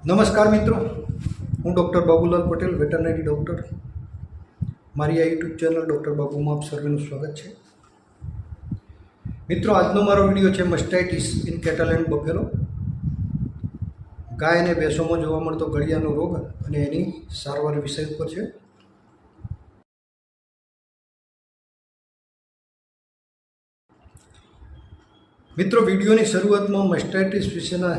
નમસ્કાર મિત્રો, હું doctor Babulal Patel, veterinary doctor. મારી આ યુટ્યુબ ચેનલ ડૉક્ટર બાબુમાં આપ સર્વેનું સ્વાગત છે. મિત્રો, આજનો મારો વિડીયો છે mastitis in cattle and Buffalo. ગાય અને ભેંસોમાં જોવા મળતો ગળિયાનો રોગ અને એની સારવાર વિષય ઉપર છે. મિત્રો, વિડીયોની શરૂઆતમાં મસ્ટાઇટિસ વિશેના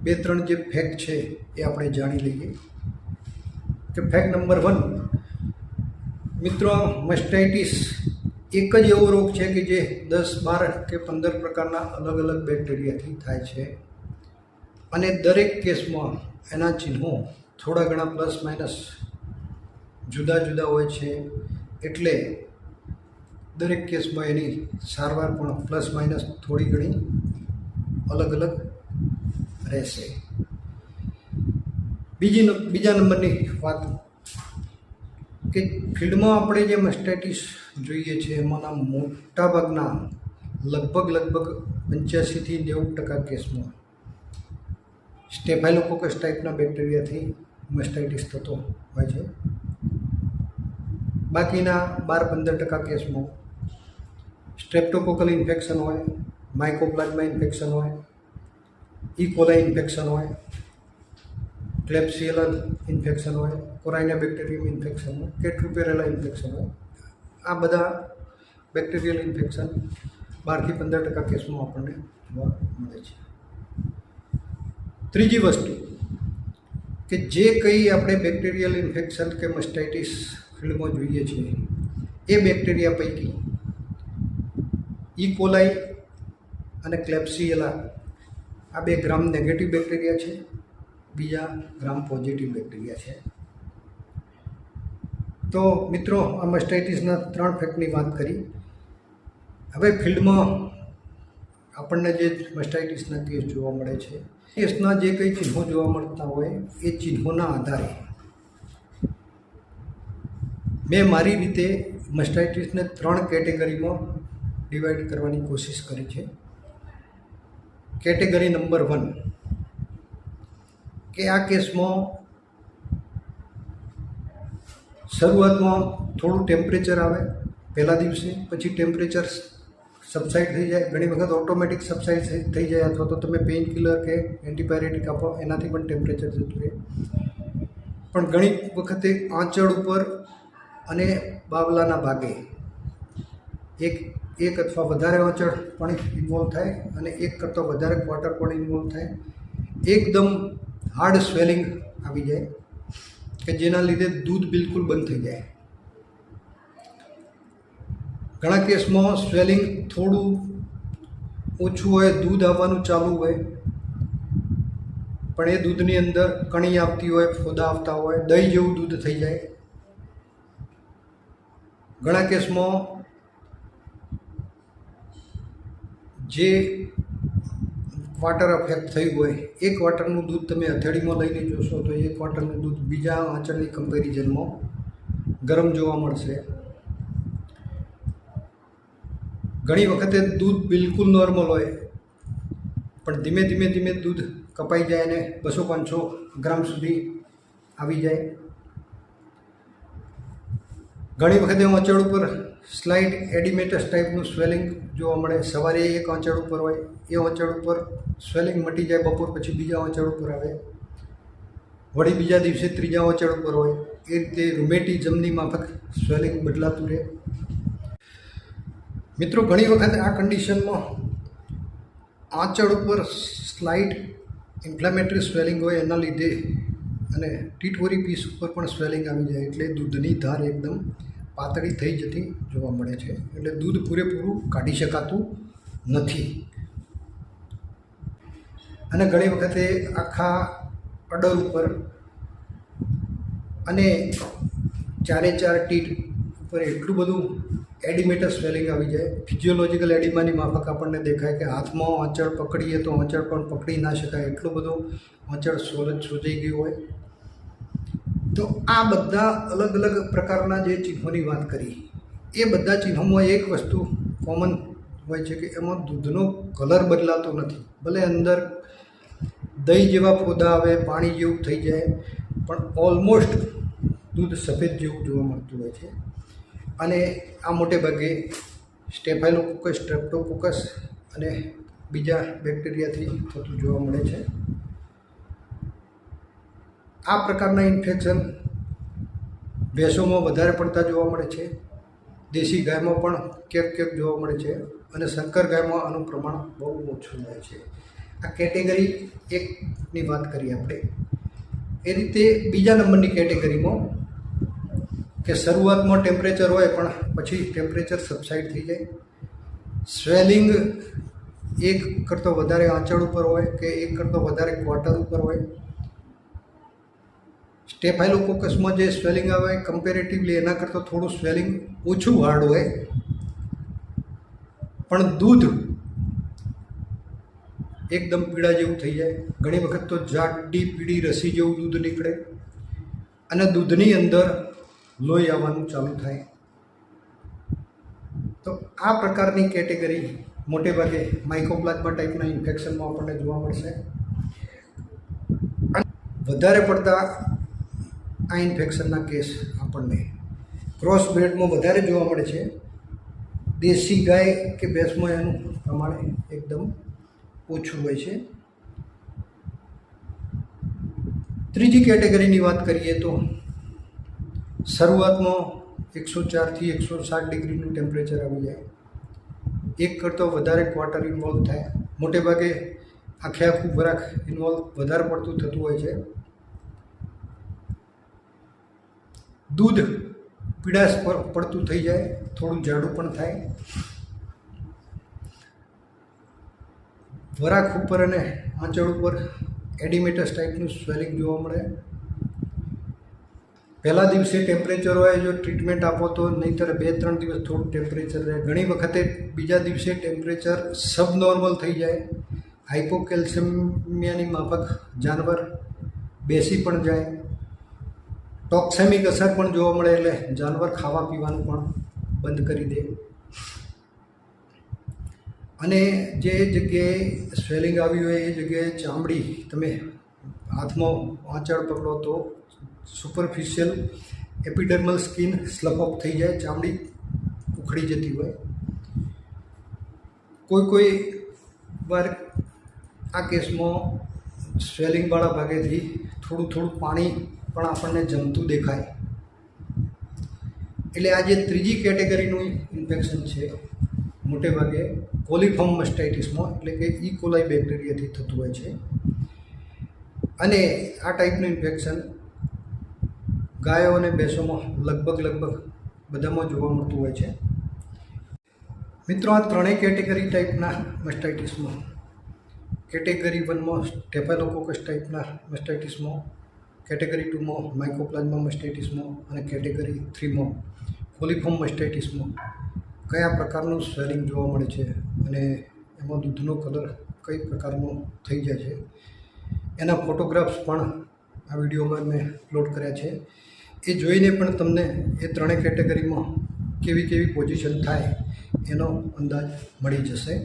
2-3 જે ફેક્ટ છે એ આપણે જાણી લઈએ. કે ફેક્ટ નંબર 1, મિત્રો, મસ્ટાઇટિસ એક જ એવો રોગ છે કે જે 10, 12 કે 15 પ્રકારના અલગ અલગ બેક્ટેરિયાથી થાય છે અને દરેક કેસમાં એના ચિહ્નો થોડા ઘણા પ્લસ માઇનસ જુદા જુદા હોય છે. એટલે દરેક કેસમાં એની સારવાર પણ પ્લસ માઇનસ થોડી ઘણી અલગ અલગ રહેશે. બીજા નંબરની વાત કે ફિલ્ડમાં આપણે જે મસ્ટાઇટિસ જોઈએ છે એમાંના મોટાભાગના લગભગ 85 થી 90% કેસમાં સ્ટેફાઇલોકોકસ ટાઈપના બેક્ટેરિયાથી મસ્ટાઇટિસ થતો હોય છે. બાકીના 12-15% કેસમાં સ્ટ્રેપ્ટોકોકલ ઇન્ફેક્શન હોય, માઇકોપ્લાઝ્મા ઇન્ફેક્શન હોય, ઇકોલાઈ ઇન્ફેક્શન હોય, ક્લેપ્સિયલા ઇન્ફેક્શન હોય, કોરાઇના બેક્ટેરિયમ ઇન્ફેક્શન હોય, કેટ્રુપેરેલા ઇન્ફેક્શન હોય. આ બધા બેક્ટેરિયલ ઇન્ફેક્શન 12 થી 15% કેસમાં આપણને જોવા મળે છે. ત્રીજી વસ્તુ કે જે કંઈ આપણે બેક્ટેરિયલ ઇન્ફેક્શન કે મસ્ટાઇટિસ ફિલ્ડમાં જોઈએ છીએ એ બેક્ટેરિયા પૈકી ઇકોલાઈ અને ક્લેપ્સિયલા આ 2 ગ્રામ નેગેટિવ બેક્ટેરિયા છે, બીજા ગ્રામ પોઝિટિવ બેક્ટેરિયા છે. તો મિત્રો, આ મસ્ટાઇટિસના 3 ફેક્ટની વાત કરી. હવે ફિલ્ડમાં આપણને જે મસ્ટાઇટિસના કેસ જોવા મળે છે, કેસના જે કંઈ ચિહ્નો જોવા મળતા હોય એ ચિહ્નોના આધારે મેં મારી રીતે મસ્ટાઇટિસને 3 કેટેગરીમાં ડિવાઈડ કરવાની કોશિશ કરી છે. કેટેગરી નંબર 1 કે આ કેસમાં શરૂઆતમાં થોડું ટેમ્પરેચર આવે પહેલા દિવસે, પછી ટેમ્પરેચર સબસાઇડ થઈ જાય. ઘણી વખત ઓટોમેટિક સબસાઇડ થઈ જાય, અથવા તો તમે પેઇન કિલર કે એન્ટીબાયોટિક આપો એનાથી પણ ટેમ્પરેચર જતું રહે. પણ ઘણી વખતે આંચળ ઉપર અને બાવલાના ભાગે એક અથવા વધારે આંચળ પણ ઇન્વોલ્વ થાય અને એક કરતાં વધારે ક્વાર્ટર પણ ઇન્વોલ્વ થાય. એકદમ હાર્ડ સ્વેલિંગ આવી જાય કે જેના લીધે દૂધ બિલકુલ બંધ થઈ જાય. ઘણા કેસમાં સ્વેલિંગ થોડું ઓછું હોય, દૂધ આવવાનું ચાલુ હોય, પણ એ દૂધની અંદર કણી આવતી હોય, ફોદા આવતા હોય, દહીં જેવું દૂધ થઈ જાય. ઘણા કેસમાં જે ક્વાર્ટર અફેક્ટ થયું હોય એ ક્વાર્ટરનું દૂધ તમે હથેળીમાં લઈને જોશો તો એ ક્વાર્ટરનું દૂધ બીજા આંચળની કમ્પેરિઝનમાં ગરમ જોવા મળશે. ઘણી વખતે દૂધ બિલકુલ નોર્મલ હોય પણ ધીમે ધીમે દૂધ કપાઈ જાય અને 200-500 ગ્રામ સુધી આવી જાય. ઘણી વખતે આંચળ ઉપર સ્લાઇટ એડિમેટસ ટાઈપનું સ્વેલિંગ જોવા મળે. સવારે એક આંચળ ઉપર હોય, એ આંચળ ઉપર સ્વેલિંગ મટી જાય, બપોર પછી બીજા આંચળ ઉપર આવે, વળી બીજા દિવસે ત્રીજા આંચળ ઉપર હોય. એ રીતે રૂમેટિઝમની માફક સ્વેલિંગ બદલાતું રહે. મિત્રો, ઘણી વખત આ કન્ડિશનમાં આંચળ ઉપર સ્લાઇટ ઇન્ફ્લેમેટરી સ્વેલિંગ હોય એના લીધે અને ટીટવરી પીસ ઉપર પણ સ્વેલિંગ આવી જાય, એટલે દૂધની ધાર એકદમ પાતળી થઈ જતી જોવા મળે છે. એટલે દૂધ પૂરેપૂરું કાઢી શકાતું નથી. અને ઘણી વખતે આખા અડર ઉપર અને 4 ટીટ ઉપર એટલું બધું એડિમેટસ સ્વેલિંગ આવી જાય, ફિઝિયોલોજીકલ એડિમાની માફક આપણને દેખાય કે હાથમાં આંચળ પકડીએ તો આંચળ પણ પકડી ના શકાય, એટલું બધું આંચળ સોજાઈ ગયું હોય. તો આ બધા અલગ અલગ પ્રકારના જે ચિહ્નોની વાત કરી, એ બધા ચિહ્નોમાં એક વસ્તુ કોમન હોય છે કે એમાં દૂધનો કલર બદલાતો નથી. ભલે અંદર દહીં જેવા ફોદા આવે, પાણી જેવું થઈ જાય, પણ ઓલમોસ્ટ દૂધ સફેદ જેવું જોવા મળતું હોય છે. અને આ મોટે ભાગે સ્ટેફાઇલોકોકસ, સ્ટ્રેપ્ટોકોકસ અને બીજા બેક્ટેરિયાથી થતું જોવા મળે છે. આ પ્રકારના ઇન્ફેક્શન ભેંસોમાં વધારે પડતા જોવા મળે છે. દેશી ગાયમાં પણ ક્યાંક જોવા મળે છે અને સંકર ગાયમાં આનું પ્રમાણ બહુ ઓછું હોય છે. આ કેટેગરી એકની વાત કરીએ આપણે. એ રીતે બીજા નંબરની કેટેગરીમાં કે શરૂઆતમાં ટેમ્પરેચર હોય પણ પછી ટેમ્પરેચર સબસાઇડ થઈ જાય, સ્વેલિંગ એક કરતાં વધારે આંચળ ઉપર હોય કે એક કરતાં વધારે ક્વાર્ટર ઉપર હોય. સ્ટેફાઇલોકોકસમાં જે સ્વેલિંગ આવે કમ્પેરેટિવલી એના કરતાં થોડું સ્વેલિંગ ઓછું હાર્ડ હોય, પણ દૂધ એકદમ પીળા જેવું થઈ જાય. ઘણી વખત તો જાડી પીળી રસી જેવું દૂધ નીકળે અને દૂધની અંદર લોહી આવવાનું ચાલુ થાય. તો આ પ્રકારની કેટેગરી મોટે ભાગે માઇકોપ્લાઝ્મા ટાઈપના ઇન્ફેક્શનમાં આપણને જોવા મળશે. વધારે પડતા આ ઇન્ફેક્શનના કેસ આપણને ક્રોસ બ્રેડમાં વધારે જોવા મળે છે. દેશી ગાય કે ભેંસમાં એનું પ્રમાણ એકદમ ઓછું હોય છે. ત્રીજી કેટેગરીની વાત કરીએ તો શરૂઆતમાં 104થી 107 ડિગ્રીનું ટેમ્પરેચર આવી જાય, એક કરતો વધારે ક્વાર્ટર ઇન્વોલ્વ થાય. મોટે ભાગે આખું વરાખ ઇન્વોલ્વ વધારે પડતું થતું હોય છે. દૂધ પીળાશ પર પડતું થઈ જાય, થોડું જાડું પણ થાય. વરાખ ઉપર અને આંચળ ઉપર એડિમેટસ ટાઈપનું સ્વેલિંગ જોવા મળે. પહેલા દિવસે ટેમ્પરેચર હોય જો ટ્રીટમેન્ટ આપો તો, નહીંતર 2-3 દિવસ થોડું ટેમ્પરેચર રહે. ઘણી વખતે બીજા દિવસે ટેમ્પરેચર સબનોર્મલ થઈ જાય. હાઇપોકેલ્શિયમિયાની માફક જાનવર બેસી પણ જાય. ટોક્સેમિક અસર પણ જોવા મળે, એટલે જાનવર ખાવા પીવાનું પણ બંધ કરી દે. અને જે જગ્યાએ સ્વેલિંગ આવી હોય એ જગ્યાએ ચામડી, તમે હાથમાં આંચળ પકડો તો સુપરફિશિયલ એપિડર્મલ સ્કિન સ્લપ અપ થઈ જાય, ચામડી ઉખડી જતી હોય. કોઈ વાર આ કેસમાં સ્વેલિંગવાળા ભાગેથી થોડું પાણી પણ આપણને જમતું દેખાય. એટલે આ જે ત્રીજી કેટેગરીનું ઇન્ફેક્શન છે મોટે ભાગે કોલિફોર્મ મસ્ટાઇટિસમાં, એટલે કે ઈ કોલાઈ બેક્ટેરિયાથી થતું હોય છે. અને આ ટાઈપનું ઇન્ફેક્શન ગાયો અને ભેંસોમાં લગભગ બધામાં જોવા મળતું હોય છે. મિત્રો, આ ત્રણેય કેટેગરી ટાઈપના મસ્ટાઇટિસમાં, કેટેગરી 1માં સ્ટેફાઇલોકોકસ ટાઈપના મસ્ટાઇટિસમાં, કેટેગરી 2માં માઇકોપ્લાઝ્મા મસ્ટાઇટિસમાં અને કેટેગરી 3માં કોલિફોર્મ મસ્ટાઇટિસમાં કયા પ્રકારનું સ્વેલિંગ જોવા મળે છે અને એમાં દૂધનો કલર કઈ પ્રકારનો થઈ જાય છે, એના ફોટોગ્રાફ્સ પણ આ વિડીયોમાં મેં અપલોડ કર્યા છે. એ જોઈને પણ તમને એ ત્રણેય કેટેગરીમાં કેવી પોઝિશન થાય એનો અંદાજ મળી જશે.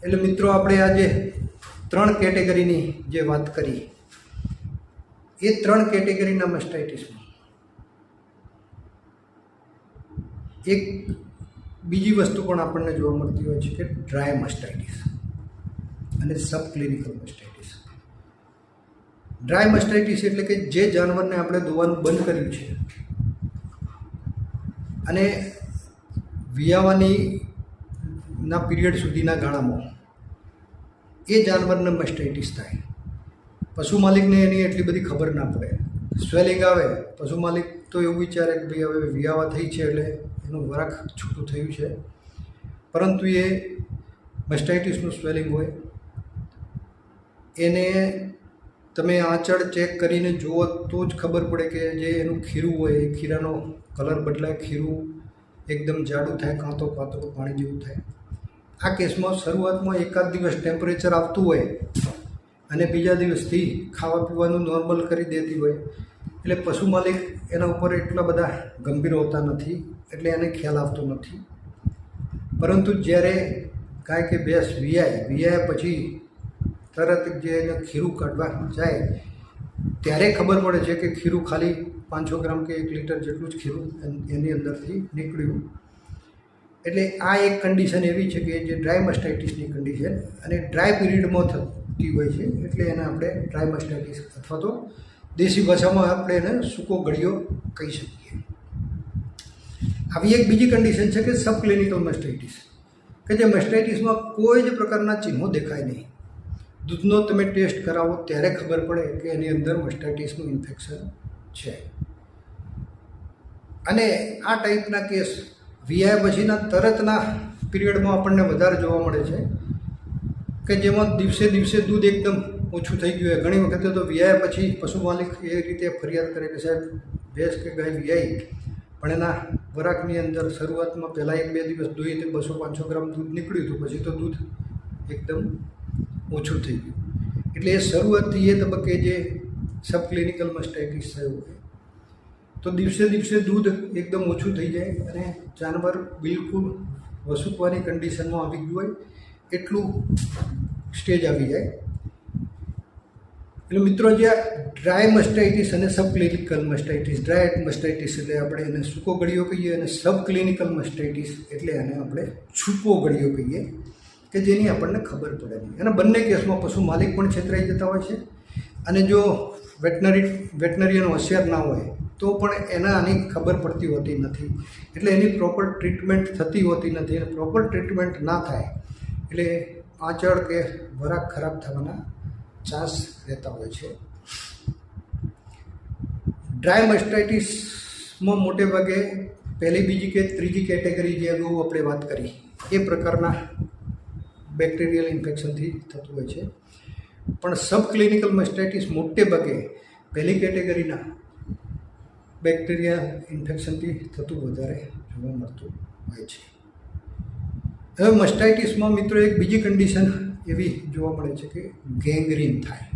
એટલે મિત્રો, આપણે આજે 3 કેટેગરીની જે વાત કરી, એ 3 કેટેગરીના મસ્ટાઇટિસમાં એક બીજી વસ્તુ પણ આપણને જોવા મળતી હોય છે કે ડ્રાય મસ્ટાઇટિસ અને સબક્લિનિકલ મસ્ટાઇટિસ. ડ્રાય મસ્ટાઇટિસ એટલે કે જે જાનવરને આપણે દોવાનું બંધ કર્યું છે અને વિયાવાની ના પીરિયડ સુધીના ગાળામાં એ જાનવરને મસ્ટાઇટિસ થાય. પશુ માલિકને એની એટલી બધી ખબર ના પડે. સ્વેલિંગ આવે, પશુ માલિક તો એવું વિચારે કે ભાઈ હવે વિયાવા થઈ છે એટલે એનું વરાખ છૂટું થયું છે, પરંતુ એ મસ્ટાઇટિસનું સ્વેલિંગ હોય. એને તમે આંચળ ચેક કરીને જુઓ તો જ ખબર પડે કે જે એનું ખીરું હોય એ ખીરાનો કલર બદલાય, ખીરું એકદમ જાડું થાય, કાં તો પાતળું પાણી જેવું થાય. આ કેસમાં શરૂઆતમાં 1-8 દિવસ ટેમ્પરેચર આવતું હોય અને બીજા દિવસથી ખાવા પીવાનું નોર્મલ કરી દેતી હોય, એટલે પશુ માલિક એના ઉપર એટલા બધા ગંભીર હોતા નથી, એટલે એને ખ્યાલ આવતો નથી. પરંતુ જ્યારે ગાય કે ભેંસ વિયાય પછી તરત જે એને ખીરું કાઢવા જાય ત્યારે ખબર પડે છે કે ખીરું ખાલી 500 ગ્રામ કે 1 લીટર જેટલું જ ખીરું એની અંદરથી નીકળ્યું. એટલે આ એક કન્ડિશન એવી છે કે જે ડ્રાય મસ્ટાઇટિસની કન્ડિશન અને ડ્રાય પીરિયડમાં થતી હોય છે, એટલે એને આપણે ડ્રાય મસ્ટાઇટિસ અથવા તો દેશી ભાષામાં આપણે એને સૂકો ગળ્યો કહી શકીએ. આવી એક બીજી કન્ડિશન છે કે સબક્લિનિકલ મસ્ટાઇટિસ, કે જે મસ્ટાઇટિસમાં કોઈ જ પ્રકારના ચિહ્નો દેખાય નહીં. દૂધનો તમે ટેસ્ટ કરાવો ત્યારે ખબર પડે કે એની અંદર મસ્ટાઇટિસનું ઇન્ફેક્શન છે. અને આ ટાઈપના કેસ વિયાય પછીના તરતના પીરિયડમાં આપણને વધારે જોવા મળે છે, કે જેમાં દિવસે દિવસે દૂધ એકદમ ઓછું થઈ ગયું હોય. ઘણી વખતે તો વિયાય પછી પશુ માલિક એ રીતે ફરિયાદ કરે કે સાહેબ ભેંસ કે ગાય વિયાઈ પણ એના વરાકની અંદર શરૂઆતમાં પહેલાં 1-2 દિવસ દોઈએ તો 200-500 ગ્રામ દૂધ નીકળ્યું હતું, પછી તો દૂધ એકદમ ઓછું થઈ ગયું. એટલે એ શરૂઆતથી એ તબક્કે જે સબક્લિનિકલ મસ્ટાઇટિસ થયું હોય તો દિવસે દિવસે દૂધ એકદમ ઓછું થઈ જાય અને જાનવર બિલકુલ વસૂકવાની કન્ડિશનમાં આવી ગયું હોય એટલું સ્ટેજ આવી જાય. એટલે મિત્રો, જે ડ્રાય મસ્ટાઇટિસ અને સબક્લિનિકલ મસ્ટાઇટિસ, ડ્રાય મસ્ટાઇટિસ એટલે આપણે એને સૂકો ગળ્યો કહીએ, અને સબક્લિનિકલ મસ્ટાઇટિસ એટલે એને આપણે છૂપો ગળ્યો કહીએ, કે જેની આપણને ખબર પડે નહીં. અને બંને કેસમાં પશુ માલિક પણ છેતરાઈ જતા હોય છે, અને જો વેટનરિયન હોશિયાર ના હોય તો પણ એને આની ખબર પડતી હોતી નથી, એટલે એની પ્રોપર ટ્રીટમેન્ટ થતી હોતી નથી. અને પ્રોપર ટ્રીટમેન્ટ ના થાય એટલે આંચળ કે વરાક ખરાબ થવાના ચાન્સ રહેતા હોય છે. ડ્રાય મસ્ટાઇટિસમાં મોટે ભાગે પહેલી, બીજી કે ત્રીજી કેટેગરી જે અગાઉ આપણે વાત કરી એ પ્રકારના બેક્ટેરિયલ ઇન્ફેક્શનથી થતું હોય છે. પણ સબક્લિનિકલ મસ્ટાઇટિસ મોટે ભાગે પહેલી કેટેગરીના બેક્ટેરિયા ઇન્ફેક્શનથી થતું વધારે જોવા મળતું હોય છે. હવે મસ્ટાઇટિસમાં મિત્રો એક બીજી કન્ડિશન એવી જોવા મળે છે કે ગેંગ્રીન થાય.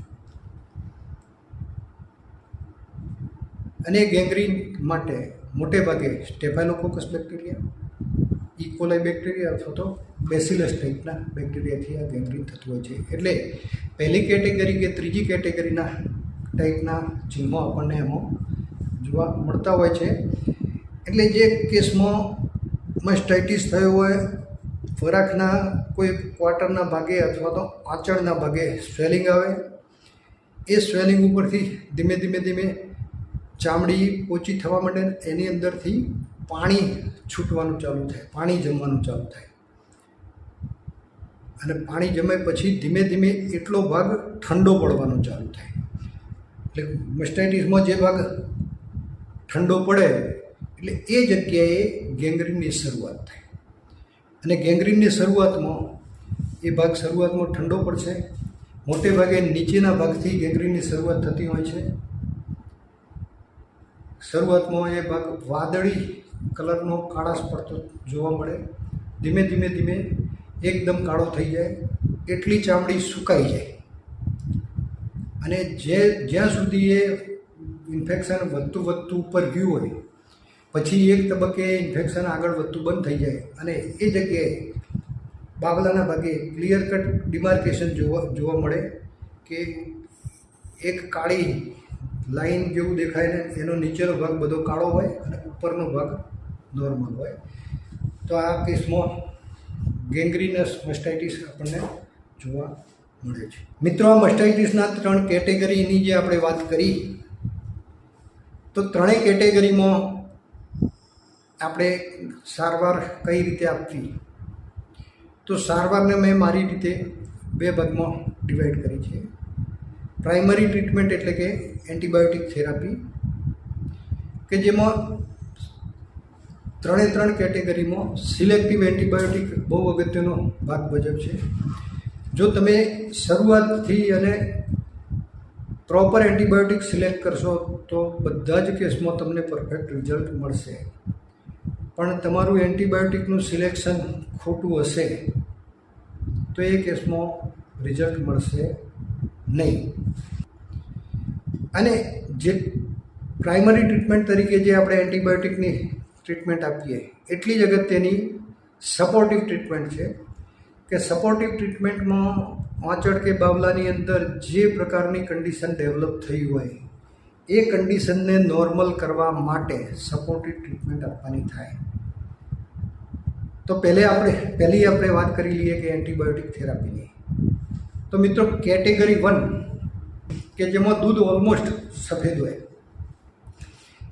અને ગેંગ્રીન માટે મોટે ભાગે સ્ટેફાઇલોકોકસ બેક્ટેરિયા, ઇકોલાઈ બેક્ટેરિયા અથવા તો બેસિલસ ટાઈપના બેક્ટેરિયાથી આ ગેંગ્રીન થતું હોય છે. એટલે પહેલી કેટેગરી કે ત્રીજી કેટેગરીના ટાઈપના ચિહ્નો આપણને એમાં જોવા મળતા હોય છે. એટલે જે કેસમાં મસ્ટાઇટિસ થયો હોય, વરાકના કોઈ ક્વાર્ટરના ભાગે અથવા તો આંચળના ભાગે સ્વેલિંગ આવે, એ સ્વેલિંગ ઉપરથી ધીમે ધીમે ચામડી ઓછી થવા માંડે, એની અંદરથી પાણી છૂટવાનું ચાલુ થાય, પાણી જમવાનું ચાલુ થાય. અને પાણી જમે પછી ધીમે ધીમે એટલો ભાગ ઠંડો પડવાનો ચાલુ થાય. એટલે મસ્ટાઇટિસમાં જે ભાગ ઠંડો પડે એટલે એ જગ્યાએ ગેંગ્રીનની શરૂઆત થાય. અને ગેંગ્રીનની શરૂઆતમાં એ ભાગ શરૂઆતમાં ઠંડો પડશે. મોટે ભાગે નીચેના ભાગથી ગેંગ્રીનની શરૂઆત થતી હોય છે. શરૂઆતમાં એ ભાગ વાદળી કલરનો કાળાશ પડતો જોવા મળે, ધીમે ધીમે એકદમ કાળો થઈ જાય, એટલી ચામડી સુકાઈ જાય. અને જ્યાં સુધી એ ઇન્ફેક્શન વધતું ઉપર ગયું હોય પછી એક તબક્કે ઇન્ફેક્શન આગળ વધતું બંધ થઈ જાય, અને એ જગ્યાએ બાવલાના ભાગે ક્લિયર કટ ડિમાર્કેશન જોવા મળે કે એક કાળી લાઈન જેવું દેખાય ને એનો નીચેનો ભાગ બધો કાળો હોય અને ઉપરનો ભાગ નોર્મલ હોય. તો આ કેસમાં ગેંગ્રીનસ મસ્ટાઇટિસ આપણને જોવા મળે છે. મિત્રો, આ મસ્ટાઇટિસના 3 કેટેગરીની જે આપણે વાત કરી, તો ત્રણેય કેટેગરીમાં આપણે સારવાર કઈ રીતે આપવી, તો સારવારને મેં મારી રીતે 2 ભાગમાં ડિવાઈડ કરી છે. પ્રાઇમરી ટ્રીટમેન્ટ એટલે કે એન્ટીબાયોટિક થેરાપી, કે જેમાં 3 કેટેગરીમાં સિલેક્ટિવ એન્ટીબાયોટિક બહુ અગત્યનો ભાગ ભજવશે. જો તમે શરૂઆતથી અને પ્રોપર એન્ટીબાયોટિક સિલેક્ટ કરશો તો બધા જ કેસમાં તમને પરફેક્ટ રિઝલ્ટ મળશે. પણ તમારું એન્ટીબાયોટિકનું સિલેક્શન ખોટું હશે તો એ કેસમાં રિઝલ્ટ મળશે નહીં. અને જે પ્રાઇમરી ટ્રીટમેન્ટ તરીકે જે આપણે એન્ટીબાયોટિકની ટ્રીટમેન્ટ આપીએ એટલી જ અગત્યની સપોર્ટિવ ટ્રીટમેન્ટ છે કે સપોર્ટિવ ટ્રીટમેન્ટમાં આંચળ કે બાવલાની અંદર જે પ્રકારની કન્ડિશન ડેવલપ થઈ હોય એ કન્ડિશનને નોર્મલ કરવા માટે સપોર્ટિવ ટ્રીટમેન્ટ આપવાની થાય. તો પહેલી આપણે વાત કરી લઈએ કે એન્ટીબાયોટિક થેરાપીની. તો મિત્રો કેટેગરી 1 કે જેમાં દૂધ ઓલમોસ્ટ સફેદ હોય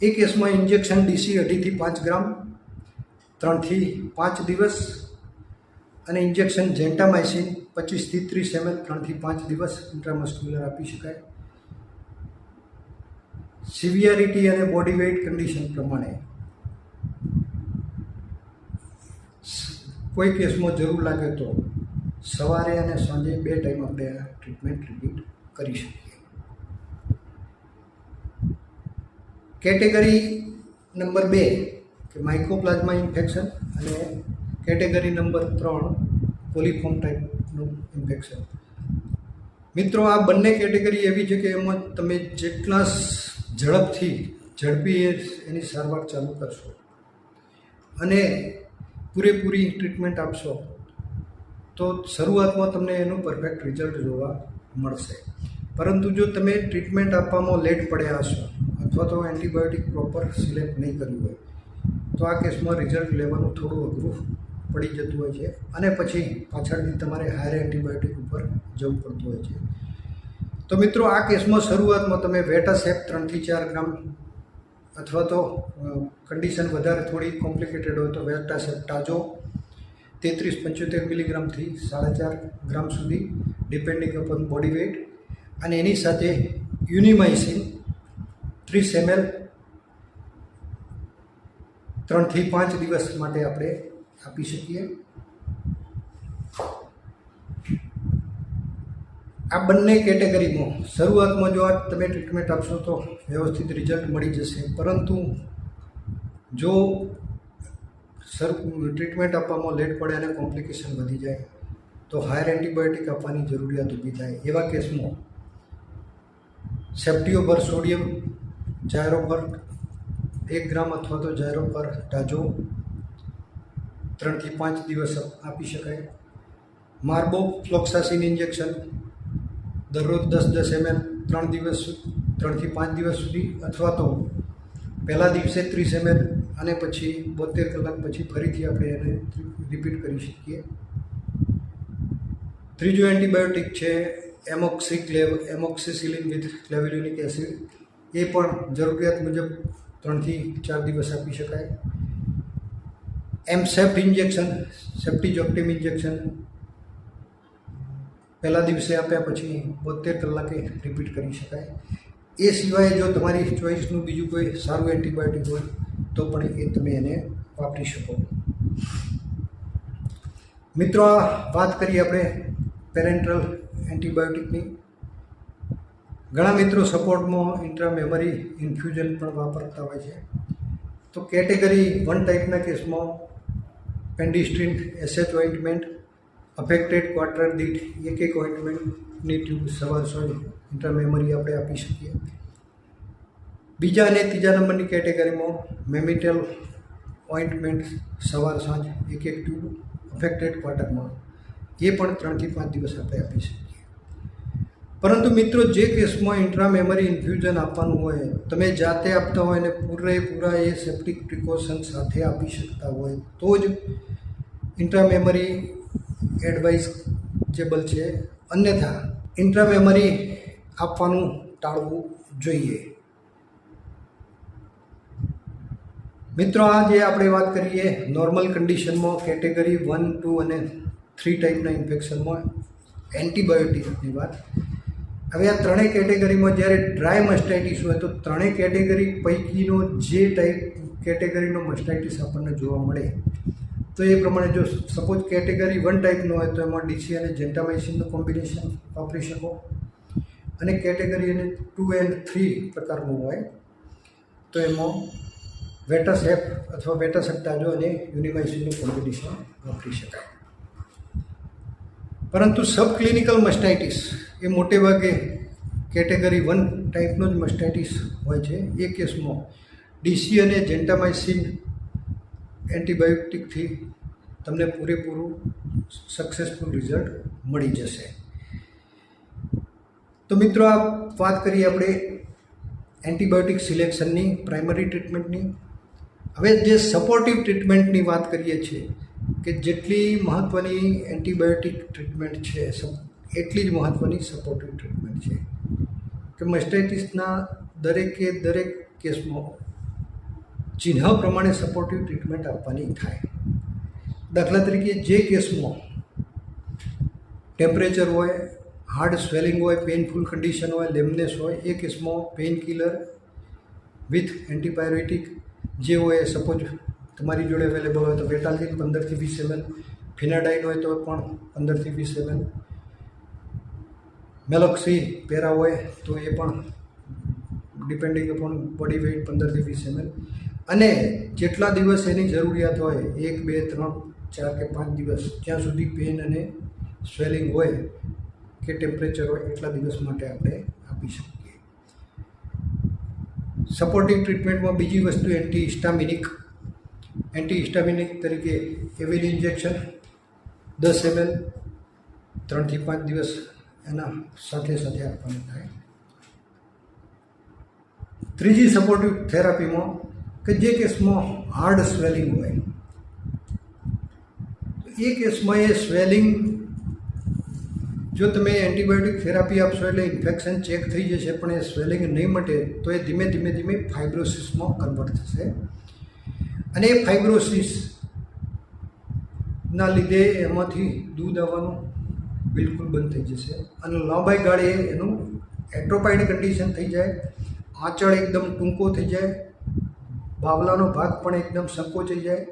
એ કેસમાં ઇન્જેક્શન ડીસી 2.5 થી 5 ગ્રામ 3 થી 5 દિવસ અને ઇન્જેક્શન જેન્ટામાઇસિન 25 થી 30 ml 3 થી 5 દિવસ ઇન્ટ્રામસ્ક્યુલર આપી શકાય. સિવિયરિટી અને બોડી વેઇટ કન્ડિશન પ્રમાણે કોઈ કેસમાં જરૂર લાગે તો સવારે અને સાંજે 2 ટાઈમ આપણે આ ટ્રીટમેન્ટ રિપીટ કરી શકીએ. કેટેગરી નંબર 2 કે માઇકોપ્લાઝમા ઇન્ફેક્શન અને કેટેગરી નંબર 3 કોલિફોર્મ ટાઈપનું ઇન્ફેક્શન. મિત્રો આ બંને કેટેગરી એવી છે કે એમાં તમે જેટલા ઝડપી એની સારવાર ચાલુ કરશો અને પૂરેપૂરી ટ્રીટમેન્ટ આપશો તો શરૂઆતમાં તમને એનું પરફેક્ટ રિઝલ્ટ જોવા મળશે. પરંતુ જો તમે ટ્રીટમેન્ટ આપવામાં લેટ પડ્યા હશો અથવા તો એન્ટીબાયોટિક પ્રોપર સિલેક્ટ નહીં કર્યું હોય તો આ કેસમાં રિઝલ્ટ લેવાનું થોડું અઘરું પડી જતું હોય છે અને પછી પાછળથી તમારે હાયર એન્ટીબાયોટિક ઉપર જવું પડતું હોય છે. તો મિત્રો આ કેસમાં શરૂઆતમાં તમે વેટાસેપ 3 થી 4 ગ્રામ અથવા તો કન્ડિશન વધારે થોડી કોમ્પ્લિકેટેડ હોય તો વેટાસેપ ટાજો 33-75 મિલીગ્રામથી 4.5 ગ્રામ સુધી ડિપેન્ડિંગ અપોન બોડી વેઇટ અને એની સાથે યુનિમાઇસિન 30 ml 3 થી 5 દિવસ માટે આપણે આપી શકીએ. આ બંને કેટેગરીમાં શરૂઆતમાં જો આ તમે ટ્રીટમેન્ટ આપશો તો વ્યવસ્થિત રિઝલ્ટ મળી જશે. પરંતુ જો ટ્રીટમેન્ટ આપવામાં લેટ પડે અને કોમ્પ્લિકેશન વધી જાય તો હાયર એન્ટીબાયોટિક આપવાની જરૂરિયાત ઊભી થાય. એવા કેસમાં સેપ્ટિયોપર સોડિયમ જાયરોપર 1 ગ્રામ અથવા તો જાયરોપર ટાજો 3 થી 5 દિવસ આપી શકાય. માર્બો ફ્લોક્સાસિન ઇન્જેક્શન દરરોજ 10 ml 3 થી 5 દિવસ સુધી અથવા તો પહેલા દિવસે 30 ml અને પછી 72 કલાક પછી ફરીથી આપણે એને રિપીટ કરી શકીએ. ત્રીજો એન્ટીબાયોટિક છે એમોક્સિસિલિન વિથ ક્લેવેલ્યુનિક એસિડ. એ પણ જરૂરિયાત મુજબ 3 થી 4 દિવસ આપી શકાય. એમસેપ્ટ ઇન્જેક્શન સેપ્ટિજોક્ટિમ ઇન્જેક્શન પહેલા દિવસે આપ્યા પછી 72 કલાકે રિપીટ કરી શકાય. એ સિવાય જો તમારી ચોઈસનું બીજું કોઈ સારું એન્ટીબાયોટિક હોય તો પણ એ તમે એને વાપરી શકો. મિત્રો આ વાત કરીએ આપણે પેરેન્ટલ એન્ટીબાયોટિકની. ઘણા મિત્રો સપોર્ટમાં ઇન્ટ્રામેમરી ઇન્ફ્યુઝન પણ વાપરતા હોય છે. તો કેટેગરી 1 ટાઈપના કેસમાં પેન્ડિસ્ટ્રીન SH ઓઇન્ટમેન્ટ અફેક્ટેડ ક્વાર્ટર દીઠ 1 ઓઇન્ટમેન્ટની ટ્યુબ સવાર સાંજ ઇન્ટ્રામેમરી આપણે આપી શકીએ. બીજા અને ત્રીજા નંબરની કેટેગરીમાં મેમિટેલ ઓઇન્ટમેન્ટ સવાર સાંજ 1 ટ્યુબ અફેક્ટેડ ક્વાર્ટરમાં એ પણ 3 થી 5 દિવસ આપણે આપી શકીએ. પરંતુ મિત્રો જે કેસમાં ઇન્ટ્રામેમરી ઇન્ફ્યુઝન આપવાનું હોય તમે જાતે આપતા હોય અને પૂરેપૂરા એ સેપ્ટિક પ્રિકોશન સાથે આપી શકતા હોય તો જ ઇન્ટ્રામેમરી એડવાઇઝેબલ છે. અન્યથા ઇન્ટ્રામેમરી આપવાનું ટાળવું જોઈએ. મિત્રો આ જે આપણે વાત કરીએ નોર્મલ કન્ડિશનમાં કેટેગરી 1, 2 અને 3 ટાઈપના ઇન્ફેક્શનમાં એન્ટીબાયોટિકની વાત. હવે આ ત્રણેય કેટેગરીમાં જ્યારે ડ્રાય મસ્ટાઇટિસ હોય તો ત્રણેય કેટેગરી પૈકીનો જે કેટેગરીનો મસ્ટાઇટિસ આપણને જોવા મળે તો એ પ્રમાણે જો સપોઝ કેટેગરી 1 ટાઈપનો હોય તો એમાં ડીસી અને જેન્ટામાઇસિનનું કોમ્બિનેશન વાપરી શકો અને કેટેગરી 2 અને 3 પ્રકારનું હોય તો એમાં વેટાસેપ અથવા વેટાસેપ્ટાજો અને યુનિમાઇસિનનું કોમ્બિનેશન વાપરી શકાય. પરંતુ સબ ક્લિનિકલ મસ્ટાઇટિસ એ મોટે ભાગે કેટેગરી 1 ટાઈપનો જ મસ્ટાઇટિસ હોય છે. એ કેસમાં ડીસી અને જેન્ટામાઇસિન એન્ટીબાયોટિકથી તમને પૂરેપૂરું સક્સેસફુલ રિઝલ્ટ મળી જશે. તો મિત્રો, આ વાત કરીએ આપણે એન્ટીબાયોટિક સિલેક્શનની, પ્રાઇમરી ટ્રીટમેન્ટની. હવે જે સપોર્ટિવ ટ્રીટમેન્ટની વાત કરીએ છીએ કે જેટલી મહત્ત્વની એન્ટીબાયોટિક ટ્રીટમેન્ટ છે એટલી જ મહત્ત્વની સપોર્ટિવ ટ્રીટમેન્ટ છે કે મસ્ટાઇટિસના દરેકે દરેક કેસમાં ચિહ્ન પ્રમાણે સપોર્ટિવ ટ્રીટમેન્ટ આપવાની થાય. દાખલા તરીકે જે કેસમાં ટેમ્પરેચર હોય, હાર્ડ સ્વેલિંગ હોય, પેઇનફુલ કન્ડિશન હોય, લેમનેસ હોય, એ કેસમાં પેઇન કિલર વિથ એન્ટીપાયરેટિક જે હોય, સપોઝ તમારી જોડે અવેલેબલ હોય તો વેટાલ્જિન 15 થી 20 ml, ફિનાડાઇન હોય તો પણ 15 થી 20 ml, મેલોક્સી પેરા હોય તો એ પણ ડિપેન્ડિંગ અપોન બોડી વેઇટ 15 થી 20 ml. અને જેટલા દિવસ એની જરૂરિયાત હોય, 1, 2, 3, 4 કે 5 દિવસ, જ્યાં સુધી પેઇન અને સ્વેલિંગ હોય કે ટેમ્પરેચર હોય એટલા દિવસ માટે આપણે આપી શકીએ. સપોર્ટિવ ટ્રીટમેન્ટમાં બીજી વસ્તુ એન્ટીહિસ્ટામિનિક તરીકે એવિલ ઇન્જેક્શન 10 ml 3 થી 5 દિવસ એના સાથે સાથે આપવાનું થાય. ત્રીજી સપોર્ટિવ થેરાપીમાં કે જે કેસમાં હાર્ડ સ્વેલિંગ હોય, એ કેસમાં એ સ્વેલિંગ જો તમે એન્ટીબાયોટિક થેરાપી આપશો એટલે ઇન્ફેક્શન ચેક થઈ જશે, પણ એ સ્વેલિંગ નહીં મટે તો એ ધીમે ધીમે ફાઇબ્રોસિસમાં કન્વર્ટ થશે. અને એ ફાઇબ્રોસિસના લીધે એમાંથી દૂધ આવવાનું બિલકુલ બંધ થઈ જશે અને લાંબાઈ ગાળે એનું એટ્રોપાઇડ કન્ડિશન થઈ જાય, આંચળ એકદમ ટૂંકો થઈ જાય, બાવલાનો ભાગ પણ એકદમ સંકોચાઈ જાય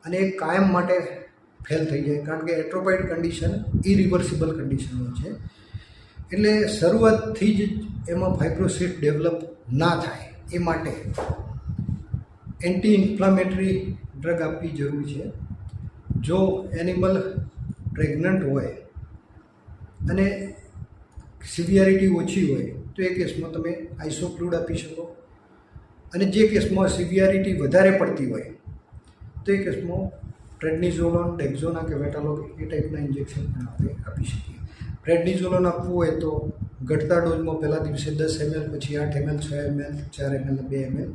અને એ કાયમ માટે ફેલ થઈ જાય, કારણ કે એટ્રોપાઇડ કન્ડિશન ઇરિવર્સિબલ કન્ડિશન હોય છે. એટલે શરૂઆતથી જ એમાં ફાઇબ્રોસિસ ડેવલપ ના થાય એ માટે એન્ટી ઇન્ફ્લામેટરી ડ્રગ આપવી જરૂરી છે. જો એનિમલ પ્રેગ્નન્ટ હોય અને સિવિયરિટી ઓછી હોય તો એ કેસમાં તમે આઇસોફ્લુડ આપી શકો, અને જે કેસમાં સિવિયરિટી વધારે પડતી હોય તો એ કેસમાં પ્રેડનિઝોલોન, ડેક્ઝોના કે વેટાલોગ એ ટાઈપના ઇન્જેક્શન પણ આપણે આપી શકીએ. પ્રેડનિઝોલોન આપવું હોય તો ઘટતા ડોઝમાં પહેલા દિવસે 10 ml, પછી 8 ml, 6 ml, 4 ml, 2 ml.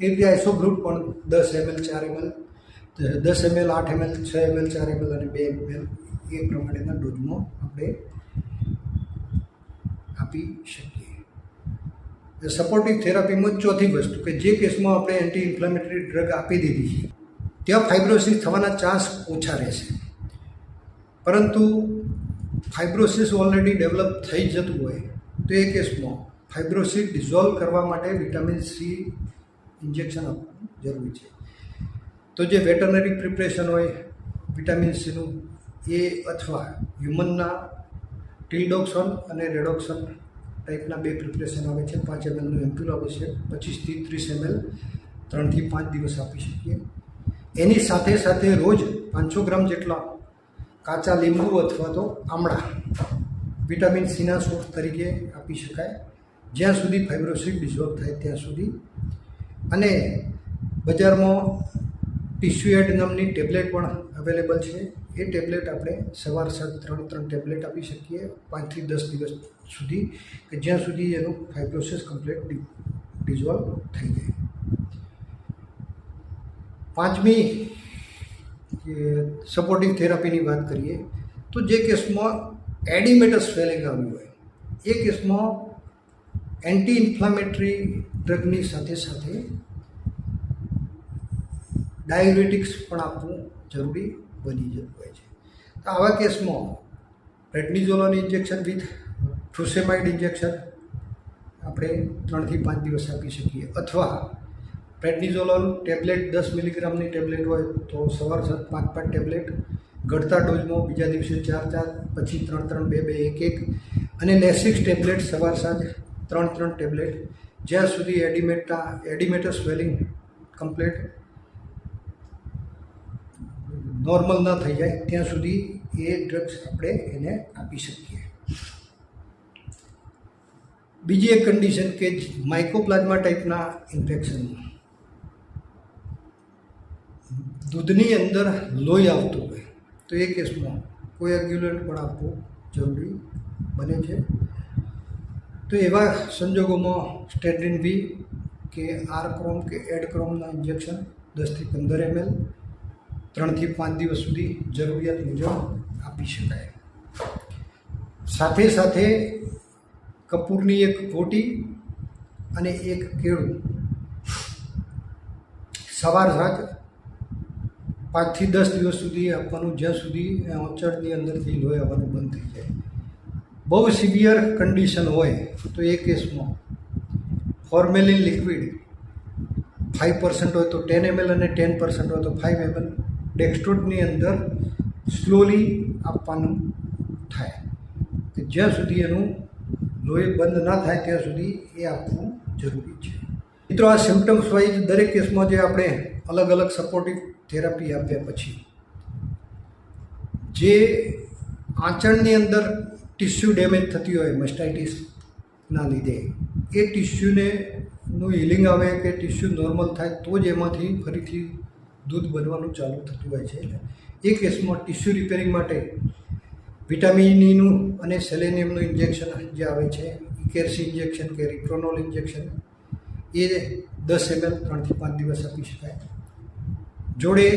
એ રીતે આઇસોફ્લુડ પણ 10 ml, 4 ml, 10 ml, 8 ml, 6 ml, 4 ml અને 2 ml એ પ્રમાણેના ડોઝમાં આપણે આપી શકીએ. સપોર્ટિવ થેરાપીમાં ચોથી વસ્તુ કે જે કેસમાં આપણે એન્ટી ઇન્ફ્લામેટરી ડ્રગ આપી દીધી છે ત્યાં ફાઇબ્રોસિસ થવાના ચાન્સ ઓછા રહેશે, પરંતુ ફાઇબ્રોસિસ ઓલરેડી ડેવલપ થઈ જતું હોય તો એ કેસમાં ફાઇબ્રોસિસ ડિઝોલ્વ કરવા માટે વિટામિન સી ઇન્જેક્શન આપવું જરૂરી છે. તો જે વેટરનરી પ્રિપરેશન હોય વિટામિન સીનું, એ અથવા હ્યુમનના ટિલ્ડોક્સોન અને રેડોક્સોન ટાઈપના 2 પ્રિપરેશન આવે છે. 5 mlનું એમ્પ્યુલ આવે છે. 25 થી 30 ml 3 થી 5 દિવસ આપી શકીએ. એની સાથે સાથે રોજ 500 ગ્રામ જેટલા કાચા લીંબુ અથવા તો આમળા વિટામિન સીના સોર્સ તરીકે આપી શકાય જ્યાં સુધી ફાઇબ્રોસિસ ડિઝોલ્વ થાય ત્યાં સુધી. અને બજારમાં ટિસ્યુએડ નામની ટેબ્લેટ પણ અવેલેબલ છે. એ ટેબ્લેટ આપણે સવાર સાંજ 3 ટેબ્લેટ આપી શકીએ 5 થી 10 દિવસ સુધી, કે જ્યાં સુધી એનું ફાઇબ્રોસિસ કમ્પ્લીટ ડિઝોલ્વ થઈ જાય. પાંચમી સપોર્ટિવ થેરાપીની વાત કરીએ તો જે કેસમાં એડિમેટસ સ્વેલિંગ આવ્યું હોય એ કેસમાં એન્ટી ઇન્ફ્લામેટરી ડ્રગની સાથે સાથે ડાયુરેટિક્સ પણ આપવું જરૂરી બની જતું હોય છે. તો આવા કેસમાં પ્રેડનિઝોલોન ઇન્જેક્શન વિથ ફ્રુસેમાઇડ ઇન્જેક્શન આપણે 3 થી 5 દિવસ આપી શકીએ, અથવા પ્રેડનિઝોલોન ટેબ્લેટ 10 મિલીગ્રામની ટેબ્લેટ હોય તો સવાર સાંજ 5 ટેબ્લેટ, ઘટતા ડોઝમાં બીજા દિવસે 4, પછી 3, 2, 1, અને લેસિક્સ ટેબ્લેટ સવાર સાંજ 3 ટેબ્લેટ, જ્યાં સુધી એડિમેટસ સ્વેલિંગ કમ્પ્લીટ નોર્મલ ન થઈ જાય ત્યાં સુધી એ ડ્રગ્સ આપણે એને આપી શકીએ. બીજી એક કન્ડિશન કે માઇકોપ્લાઝમા ટાઈપના ઇન્ફેક્શન, દૂધની અંદર લોહી આવતું હોય તો એ કેસમાં કોએગ્યુલન્ટ પણ આપવું જરૂરી બને છે. તો એવા સંજોગોમાં સ્ટેટિન બી કે આરક્રોમ કે એડક્રોમના ઇન્જેક્શન 10 થી 15 ml 3 થી 5 દિવસ સુધી જરૂરિયાત મુજબ આપી શકાય. સાથે સાથે કપૂરની એક ગોટી અને એક કેળું સવાર સાંજ 5 થી 10 દિવસ સુધી આપવાનું, જ્યાં સુધી ઓંચળની અંદરથી લોહી આવવાનું બંધ થઈ જાય. બહુ સિવિયર કન્ડિશન હોય તો એ કેસમાં ફોર્મેલિન લિક્વિડ 5% હોય તો 10 ml અને 10% હોય તો 5 ml ડેક્સ્ટ્રોઝની અંદર સ્લોલી આપવાનું થાય, કે જ્યાં સુધી એનું લોહી બંધ ના થાય ત્યાં સુધી એ આપવું જરૂરી છે. મિત્રો, આ સિમ્ટમ્સ વાઇઝ દરેક કેસમાં જે આપણે અલગ અલગ સપોર્ટિવ થેરાપી આપ્યા પછી જે આંચળની અંદર ટિશ્યુ ડેમેજ થતી હોય મસ્ટાઇટિસના લીધે, એ ટિશ્યુને નું હિલિંગ આવે કે ટિશ્યુ નોર્મલ થાય તો જ એમાંથી ફરીથી દૂધ બનવાનું ચાલુ થતું હોય છે. એ કેસમાં ટિશ્યુ રિપેરિંગ માટે વિટામિન ઈનું અને સેલેનિયમનું ઇન્જેક્શન જે આવે છે, ઇકેરસી ઇન્જેક્શન કે રિક્રોનોલ ઇન્જેક્શન, એ 10 ml 3 થી 5 દિવસ આપી શકાય. જોડે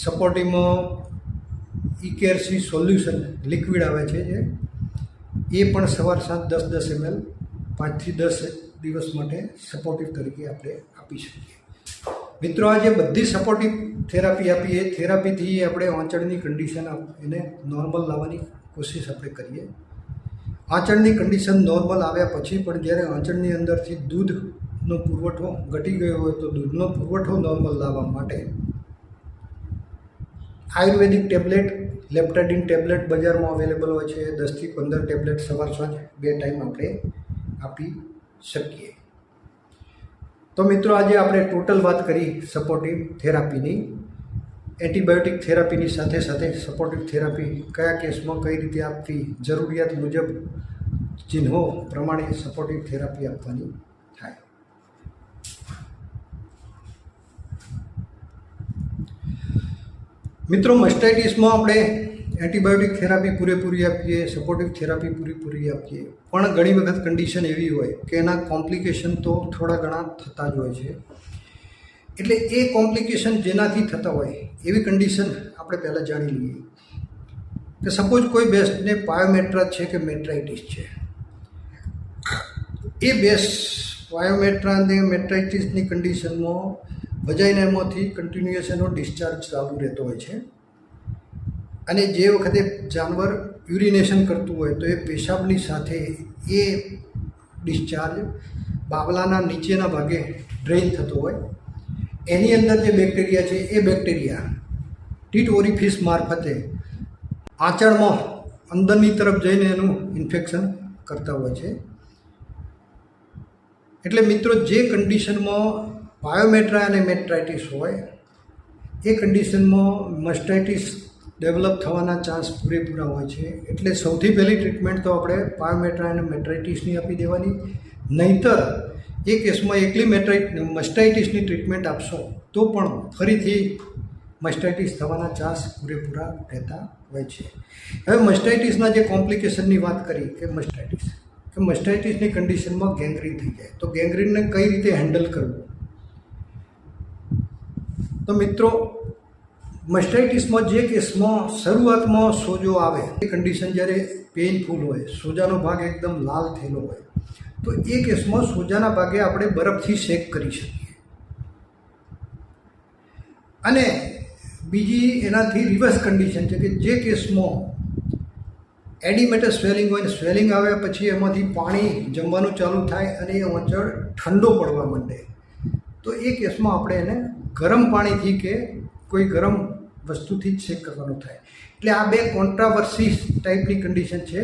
સપોર્ટિવમાં ઇકેરસી સોલ્યુશન લિક્વિડ આવે છે જે એ પણ સવાર સાંજ 10 ml 5 થી 10 દિવસ માટે સપોર્ટિવ તરીકે આપણે આપી શકીએ. મિત્રો, આ જે બધી સપોર્ટિવ થેરાપી આપી એ થેરાપીથી આપણે આંચળની કન્ડિશન એને નોર્મલ લાવવાની કોશિશ આપણે કરીએ. આંચળની કન્ડિશન નોર્મલ આવ્યા પછી પણ જ્યારે આંચળની અંદરથી દૂધનો પુરવઠો ઘટી ગયો હોય તો દૂધનો પુરવઠો નોર્મલ લાવવા માટે આયુર્વેદિક ટેબ્લેટ, લેપ્ટાડિન ટેબ્લેટ બજારમાં અવેલેબલ હોય છે. 10 થી 15 ટેબ્લેટ સવાર સાંજ 2 ટાઈમ આપણે આપી શકીએ. તો મિત્રો, આજે આપણે ટોટલ વાત કરી સપોર્ટિવ થેરાપીની. એન્ટીબાયોટિક થેરાપીની સાથે સાથે સપોર્ટિવ થેરાપી કયા કેસમાં કઈ રીતે આપવી, જરૂરિયાત મુજબ ચિહ્નો પ્રમાણે સપોર્ટિવ થેરાપી આપવાની થાય. મિત્રો, મસ્ટાઇટિસમાં આપણે એન્ટીબાયોટિક થેરાપી પૂરેપૂરી આપીએ, સપોર્ટિવ થેરાપી પૂરેપૂરી આપીએ, પણ ઘણી વખત કન્ડિશન એવી હોય કે એના કોમ્પ્લિકેશન તો થોડા ઘણા થતા જ હોય છે. એટલે એ કોમ્પ્લિકેશન જેનાથી થતા હોય એવી કન્ડિશન આપણે પહેલાં જાણી લઈએ. કે સપોઝ કોઈ બેસ્ટને પાયોમેટ્રા છે કે મેટ્રાઇટિસ છે, એ બેસ્ટ પાયોમેટ્રા અને મેટ્રાઇટિસની કન્ડિશનમાં વજાઇનામાંથી કન્ટિન્યુઅસ એનો ડિસ્ચાર્જ ચાલુ રહેતો હોય છે. અને જે વખતે જાનવર યુરિનેશન કરતું હોય તો એ પેશાબની સાથે એ ડિસ્ચાર્જ બાબલાના નીચેના ભાગે ડ્રેઇન થતો હોય. એની અંદર જે બેક્ટેરિયા છે એ બેક્ટેરિયા ટીટ ઓરિફિસ મારફતે આંચળમાં અંદરની તરફ જઈને એનું ઇન્ફેક્શન કરતા હોય છે. એટલે મિત્રો, જે કન્ડિશનમાં પાયોમેટ્રા અને મેટ્રાઇટિસ હોય એ કન્ડિશનમાં મસ્ટાઇટિસ ડેવલપ થવાના ચાન્સ પૂરેપૂરા હોય છે. એટલે સૌથી પહેલી ટ્રીટમેન્ટ તો આપણે પાયોમેટ્રા અને મેટ્રાઇટિસની આપી દેવાની. નહીંતર એ કેસમાં એકલી મસ્ટાઇટિસની ટ્રીટમેન્ટ આપશો તો પણ ફરીથી મસ્ટાઇટિસ થવાના ચાન્સ પૂરેપૂરા રહેતા હોય છે. હવે મસ્ટાઇટિસના જે કોમ્પ્લિકેશનની વાત કરી કે મસ્ટાઇટિસની કન્ડિશનમાં ગેંગ્રીન થઈ જાય તો ગેંગ્રીનને કઈ રીતે હેન્ડલ કરવું. તો મિત્રો, મસ્ટાઇટિસમાં જે કેસમાં શરૂઆતમાં સોજો આવે એ કન્ડિશન જ્યારે પેઇનફુલ હોય, સોજાનો ભાગ એકદમ લાલ થયેલો હોય, તો એ કેસમાં સોજાના ભાગે આપણે બરફથી શેક કરી શકીએ. અને બીજી એનાથી રિવર્સ કન્ડિશન છે કે જે કેસમાં એડિમેટર સ્વેલિંગ હોય ને, સ્વેલિંગ આવ્યા પછી એમાંથી પાણી જમવાનું ચાલુ થાય અને એ આંચળ ઠંડો પડવા માંડે, તો એ કેસમાં આપણે એને ગરમ પાણીથી કે કોઈ ગરમ વસ્તુથી જ શેક કરવાનું થાય. એટલે આ બે કોન્ટ્રાવર્સી ટાઈપની કન્ડિશન છે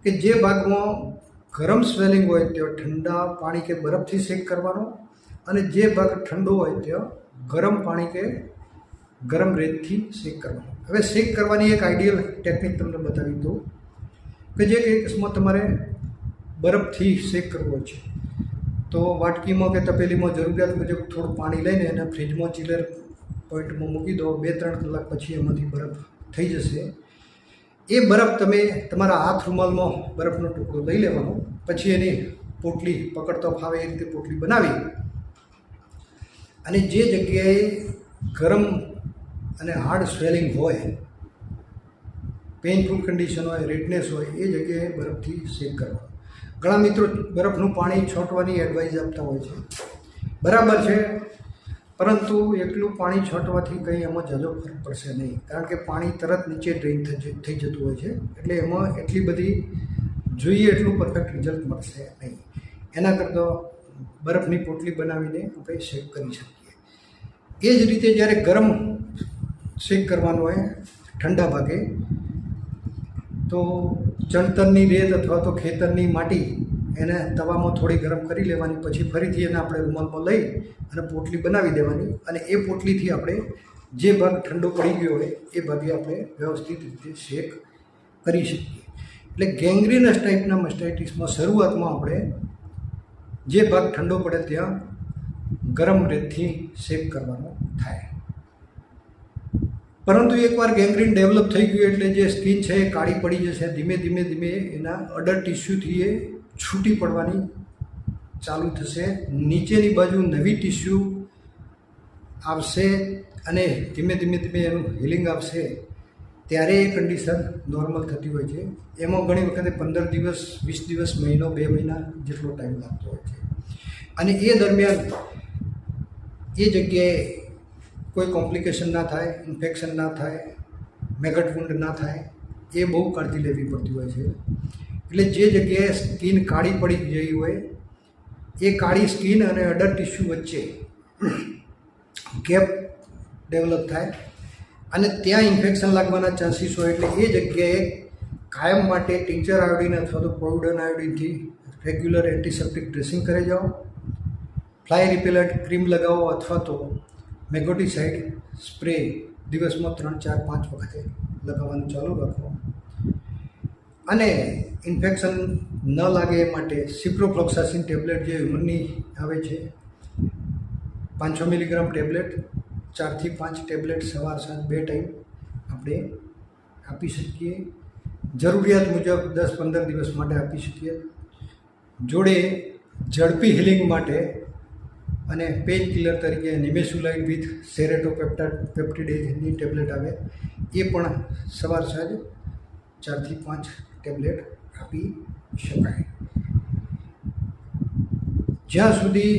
કે જે ભાગમાં ગરમ સ્વેલિંગ હોય ત્યાં ઠંડા પાણી કે બરફથી શેક કરવાનો, અને જે ભાગ ઠંડો હોય ત્યાં ગરમ પાણી કે ગરમ રેતથી શેક કરવાનો. હવે શેક કરવાની એક આઈડિયલ ટેકનિક તમને બતાવી દઉં કે જે કેસમાં તમારે બરફથી શેક કરવો છે તો વાટકીમાં કે તપેલીમાં જરૂરિયાત મુજબ થોડું પાણી લઈને એને ફ્રીજમાં ચિલર પોઈન્ટમાં મૂકી દો. 2-3 કલાક પછી એમાંથી બરફ થઈ જશે. એ બરફ તમે તમારા હાથ રૂમાલમાં બરફનો ટુકડો લઈ લેવાનો, પછી એની પોટલી પકડતો ફાવે એ રીતે પોટલી બનાવી અને જે જગ્યાએ ગરમ અને હાર્ડ સ્વેલિંગ હોય, પેઇનફુલ કન્ડિશન હોય, રેડનેસ હોય, એ જગ્યાએ બરફથી શેક કરવાનો. ઘણા મિત્રો બરફનું પાણી છોંટવાની એડવાઇસ આપતા હોય છે, બરાબર છે, પરંતુ એટલું પાણી છોંટવાથી કંઈ એમાં ઝાઝો ફરક પડશે નહીં, કારણ કે પાણી તરત નીચે ડ્રેઇન થઈ જતું હોય છે, એટલે એમાં એટલી બધી જોઈએ એટલું પરફેક્ટ રિઝલ્ટ મળશે નહીં. એના કરતાં બરફની પોટલી બનાવીને આપણે શેક કરી શકીએ. એ જ રીતે જ્યારે ગરમ શેક કરવાનો હોય ઠંડા ભાગે, તો ચણતરની રેત અથવા તો ખેતરની માટી એને તવામાં થોડી ગરમ કરી લેવાની, પછી ફરીથી એને આપણે રૂમાલમાં લઈ અને પોટલી બનાવી દેવાની, અને એ પોટલીથી આપણે જે ભાગ ઠંડો પડી ગયો હોય એ ભાગે આપણે વ્યવસ્થિત રીતે શેક કરી શકીએ. એટલે ગેંગ્રીનસ ટાઈપના મસ્ટાઇટિસમાં શરૂઆતમાં આપણે જે ભાગ ઠંડો પડે ત્યાં ગરમ રેતથી શેક કરવાનો થાય. પરંતુ એકવાર ગેંગ્રીન ડેવલપ થઈ ગયું એટલે જે સ્કિન છે એ કાળી પડી જશે. ધીમે ધીમે એના અડર ટિશ્યુથી એ છૂટી પડવાની ચાલુ થશે. નીચેની બાજુ નવી ટિશ્યુ આવશે અને ધીમે ધીમે એનું હિલિંગ આવશે. ત્યારે એ કન્ડિશન નોર્મલ થતી હોય છે. એમાં ઘણી વખતે 15 દિવસ, 20 દિવસ, મહિનો, 2 મહિના જેટલો ટાઈમ લાગતો હોય છે. અને એ દરમિયાન એ જગ્યાએ કોઈ કોમ્પ્લિકેશન ના થાય, ઇન્ફેક્શન ના થાય, મેગટ વુન્ડ ના થાય, એ બહુ કાળજી લેવી પડતી હોય છે. એટલે જે જગ્યાએ સ્કિન કાળી પડી ગઈ હોય એ કાળી સ્કિન અને અડર ટિશ્યુ વચ્ચે ગેપ ડેવલપ થાય અને ત્યાં ઇન્ફેક્શન લાગવાના ચાન્સીસ હોય. એટલે એ જગ્યાએ કાયમ માટે ટિંચર આયોડિન અથવા તો પોવિડોન આયોડિનથી રેગ્યુલર એન્ટિસેપ્ટિક ડ્રેસિંગ કરી જાઓ, ફ્લાય રિપેલન્ટ ક્રીમ લગાવો અથવા તો મેગોટીસાઇડ સ્પ્રે દિવસમાં 3-4-5 વખતે લગાવવાનું ચાલુ રાખો. અને ઇન્ફેક્શન ન લાગે એ માટે સિપ્રોફ્લોક્સાસિન ટેબ્લેટ જે હ્યુમનની આવે છે, 500 મિલીગ્રામ ટેબ્લેટ, 4 થી 5 ટેબ્લેટ સવાર સાંજ 2 ટાઈમ આપણે આપી શકીએ. જરૂરિયાત મુજબ 10-15 દિવસ માટે આપી શકીએ. જોડે ઝડપી હિલિંગ માટે અને પેઇન કિલર તરીકે નિમેસુલાઇન વિથ સેરેટોપેપ્ટિડેઝની ટેબ્લેટ આવે, એ પણ સવાર સાંજ 4 થી 5 ટેબ્લેટ આપી શકાય. જ્યાં સુધી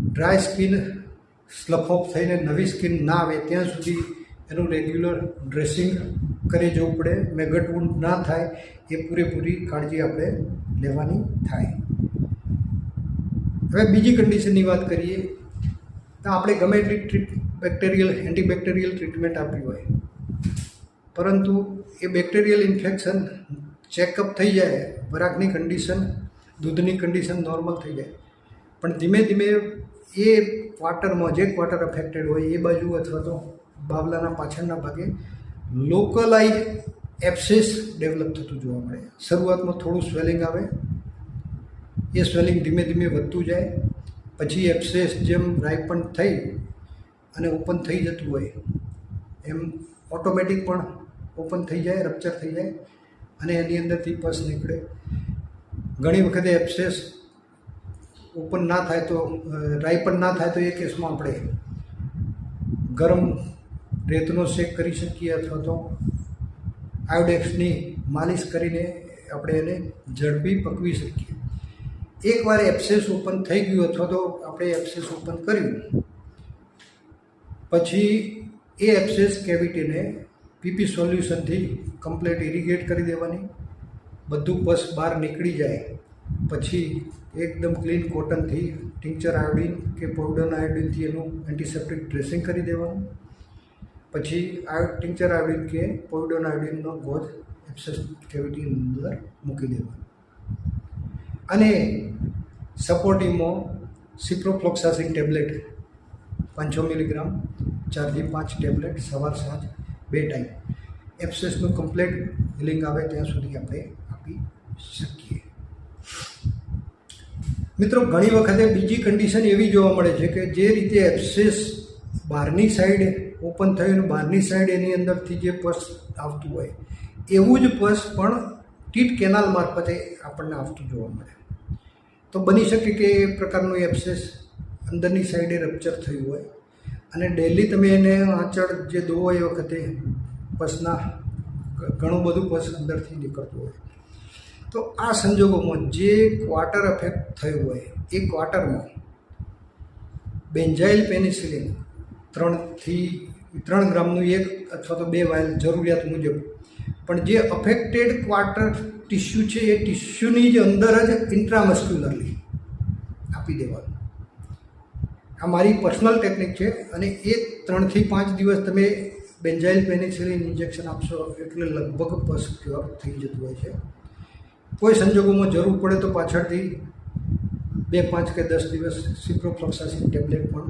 ડ્રાય સ્કિન સ્લફ ઓફ થઈને નવી સ્કિન ના આવે ત્યાં સુધી એનું રેગ્યુલર ડ્રેસિંગ કરી જવું પડે. મેગટ વુન્ડ ના થાય એ પૂરેપૂરી કાળજી આપણે લેવાની થાય. હવે બીજી કન્ડિશનની વાત કરીએ તો આપણે ગમે એટલી એન્ટીબેક્ટેરિયલ ટ્રીટમેન્ટ આપી હોય, પરંતુ એ બેક્ટેરિયલ ઇન્ફેક્શન ચેકઅપ થઈ જાય, વરાકની કન્ડિશન, દૂધની કન્ડિશન નોર્મલ થઈ જાય, પણ ધીમે ધીમે એ ક્વાર્ટરમાં જે ક્વાર્ટર અફેક્ટેડ હોય એ બાજુ અથવા તો બાવલાના પાછળના ભાગે લોકલાઇઝ એબ્સેસ ડેવલપ થતું જોવા મળે. શરૂઆતમાં થોડું સ્વેલિંગ આવે, એ સ્વેલિંગ ધીમે ધીમે વધતું જાય, પછી એબ્સેસ જેમ રાઇપન થઈ અને ઓપન થઈ જતું હોય એમ ઓટોમેટિક પણ ઓપન થઈ જાય, રપ્ચર થઈ જાય અને એની અંદરથી પસ નીકળે. ઘણી વખતે એબ્સેસ ઓપન ના થાય તો, રાઇપન ના થાય તો એ કેસમાં આપણે ગરમ રેતનો શેક કરી શકીએ અથવા તો આયોડેક્સની માલિશ કરીને આપણે એને ઝડપી પકવી શકીએ. એકવાર એબ્સેસ ઓપન થઈ ગયું અથવા તો આપણે એબ્સેસ ઓપન કર્યું પછી એ એબ્સેસ કેવિટીને પીપી સોલ્યુશનથી કમ્પ્લીટ ઇરિગેટ કરી દેવાની. બધું પસ બહાર નીકળી જાય પછી એકદમ ક્લીન કોટનથી ટિંચર આયોડિન કે પોવિડોન આયોડિનથી એનું એન્ટિસેપ્ટિક ડ્રેસિંગ કરી દેવાનું. પછી ટિંચર આયોડિન કે પોવિડોન આયોડિનનો ગોજ એબ્સેસ કેવિટીની અંદર મૂકી દેવાનો. અને સપોર્ટિવમાં સિપ્રોફ્લોક્સાસિન ટેબ્લેટ 500 મિલીગ્રામ 4 થી 5 ટેબ્લેટ સવાર સાંજ 2 ટાઈમ એબ્સેસનું કમ્પ્લીટ હિલિંગ આવે ત્યાં સુધી આપણે આપી શકીએ. મિત્રો ઘણી વખતે બીજી કન્ડિશન એવી જોવા મળે છે કે જે રીતે એબ્સેસ બહારની સાઈડ ઓપન થયું અને બહારની સાઈડ એની અંદરથી જે પસ આવતું હોય એવું જ પસ પણ ટીટ કેનાલ મારફતે આપણને આવતું જોવા મળે. તો બની શકે કે એ પ્રકારનું એબ્સેસ અંદરની સાઈડે રપ્ચર થયું હોય અને ડેલી તમે એને આંચળ જે દોવો એ વખતે પસના ઘણું બધું પસ અંદરથી નીકળતું હોય. તો આ સંજોગોમાં જે ક્વાર્ટર અફેક્ટ થયું હોય એ ક્વાર્ટરમાં બેન્ઝાઇલ પેનિસિલિન 3 ગ્રામનું 1 અથવા તો 2 વાયલ જરૂરિયાત મુજબ, પણ જે અફેક્ટેડ ક્વાર્ટર ટિશ્યુ છે એ ટિશ્યુની જ અંદર જ ઇન્ટ્રામસ્ક્યુલરલી આપી દેવાનું. આ મારી પર્સનલ ટેકનિક છે અને એ 3 થી 5 દિવસ તમે બેન્ઝાઇલ પેનિસિલિન ઇન્જેક્શન આપશો એટલે લગભગ પસ ક્યોર થઈ જતું હોય છે. કોઈ સંજોગોમાં જરૂર પડે તો પાછળથી 2, 5 કે 10 દિવસ સિપ્રોફ્લોક્સાસિન ટેબ્લેટ પણ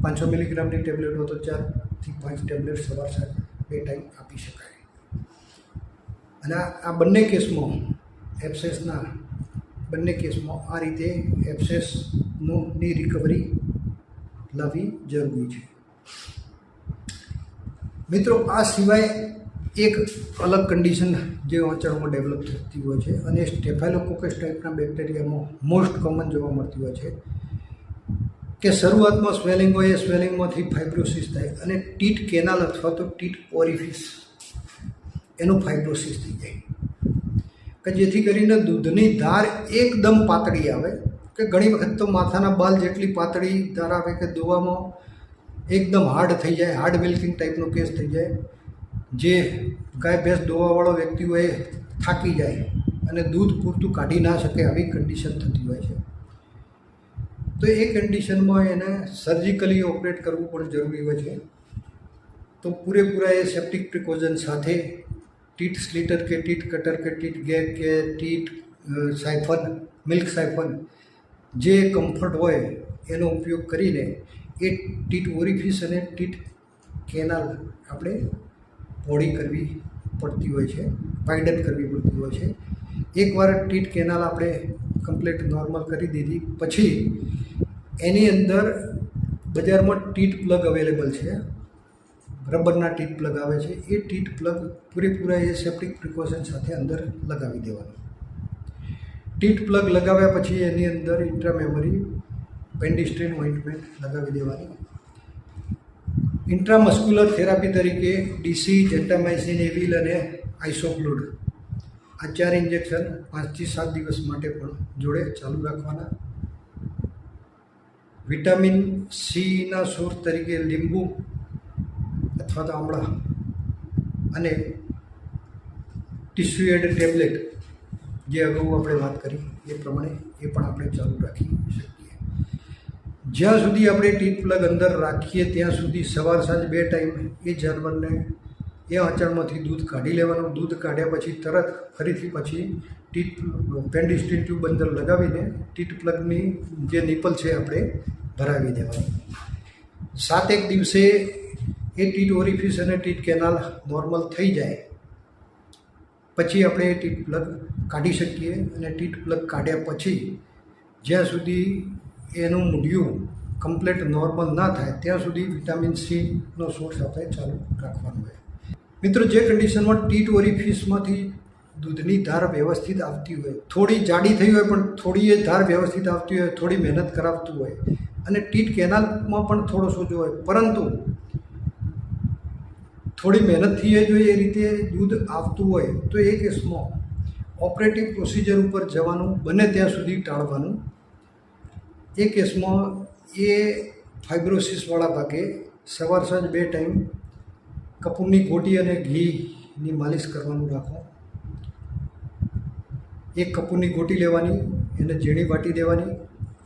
500 મિલીગ્રામની ટેબ્લેટ હોય તો 4 થી 5 ટેબ્લેટ સવાર સાંજ 2 ટાઈમ આપી શકાય. અને આ બંને કેસમાં એબ્સેસના બંને કેસમાં આ રીતે એબ્સેસની રિકવરી લાવવી જરૂરી છે. મિત્રો આ સિવાય એક અલગ કન્ડિશન જે આંચળમાં ડેવલપ થતી હોય છે અને સ્ટેફાઇલોકોકસ ટાઈપના બેક્ટેરિયામાં મોસ્ટ કોમન જોવા મળતી હોય છે કે શરૂઆતમાં સ્વેલિંગ હોય એ સ્વેલિંગમાંથી ફાઇબ્રોસિસ થાય અને ટીટ કેનાલ અથવા તો ટીટ ઓરિફિસ એનું ફાઇબ્રોસિસ થઈ જાય કે જેથી કરીને દૂધની ધાર એકદમ પાતળી આવે કે ઘણી વખત તો માથાના બાલ જેટલી પાતળી ધાર આવે કે દોવામાં એકદમ હાર્ડ થઈ જાય, હાર્ડ મિલ્કિંગ ટાઈપનો કેસ થઈ જાય. જે ગાય ભેંસ દોવાવાળો વ્યક્તિ હોય એ થાકી જાય અને દૂધ પૂરતું કાઢી ના શકે આવી કન્ડિશન થતી હોય છે. તો એ કન્ડિશનમાં એને સર્જિકલી ઓપરેટ કરવું પણ જરૂરી હોય છે. તો પૂરેપૂરા એ સેપ્ટિક પ્રિકોઝન સાથે ટીટ સ્લીટર કે ટીટ કટર કે ટીટ ગેગ કે ટીટ સાયફન, મિલ્ક સાયફન જે કમ્ફર્ટ હોય એનો ઉપયોગ કરીને એ ટીટ ઓરિફિસ અને ટીટ કેનાલ આપણે પહોળી કરવી પડતી હોય છે, વાઇડન કરવી પડતી હોય છે. એકવાર ટીટ કેનાલ આપણે કમ્પ્લીટ નોર્મલ કરી દીધી પછી એની અંદર બજારમાં ટીટ પ્લગ અવેલેબલ છે, રબરના ટીટ પ્લગ આવે છે. એ ટીટ પ્લગ પૂરેપૂરા એ સેપ્ટિક પ્રિકોશન સાથે અંદર લગાવી દેવાનું. ટીટ પ્લગ લગાવ્યા પછી એની અંદર ઇન્ટ્રામેમરી પેન્ડિસ્ટ્રીન ઓઇન્ટમેન્ટ લગાવી દેવાની. ઇન્ટ્રામસ્ક્યુલર થેરાપી તરીકે ડીસી, જેન્ટામાઇસિન, એવિલ અને આઇસોફ્લુડ આ 4 ઇન્જેક્શન 5 થી 7 દિવસ માટે પણ જોડે ચાલુ રાખવાના. વિટામિન સીના સોર્સ તરીકે લીંબુ અથવા તો આમળા અને ટિશ્યુએડ ટેબ્લેટ જે અગાઉ આપણે વાત કરી એ પ્રમાણે એ પણ આપણે ચાલુ રાખી શકીએ. જ્યાં સુધી આપણે ટીટ પ્લગ અંદર રાખીએ ત્યાં સુધી સવાર સાંજ 2 ટાઈમ એ જાનવરને એ આંચળમાંથી દૂધ કાઢી લેવાનું. દૂધ કાઢ્યા પછી તરત ફરીથી પછી ટીટ પેન્ડિસ્ટ્રીન ટ્યુબ અંદર લગાવીને ટીટ પ્લગની જે નિપલ છે આપણે ભરાવી દેવાનું. 7 દિવસે એ ટીટ ઓરિફિસ અને ટીટ કેનાલ નોર્મલ થઈ જાય પછી આપણે એ ટીટ પ્લગ કાઢી શકીએ. અને ટીટ પ્લગ કાઢ્યા પછી જ્યાં સુધી એનું મૂઢિયું કમ્પ્લીટ નોર્મલ ના થાય ત્યાં સુધી વિટામિન સીનો સોર્સ આપણે ચાલુ રાખવાનું હોય. મિત્રો જે કન્ડિશનમાં ટીટ ઓરિફિસમાંથી દૂધની ધાર વ્યવસ્થિત આવતી હોય, થોડી જાડી થઈ હોય પણ થોડી એ ધાર વ્યવસ્થિત આવતી હોય, થોડી મહેનત કરાવતું હોય અને ટીટ કેનાલમાં પણ થોડો સોજો હોય પરંતુ થોડી મહેનતથી એ જો એ રીતે દૂધ આવતું હોય તો એ કેસમાં ઓપરેટિવ પ્રોસિજર ઉપર જવાનું બને ત્યાં સુધી ટાળવાનું. એ કેસમાં એ ફાઇબ્રોસિસવાળા ભાગે સવાર સાંજ 2 ટાઈમ કપૂરની ગોટી અને ઘીની માલિશ કરવાનું રાખો. એક કપૂરની ગોટી લેવાની, એને ઝીણી વાટી દેવાની,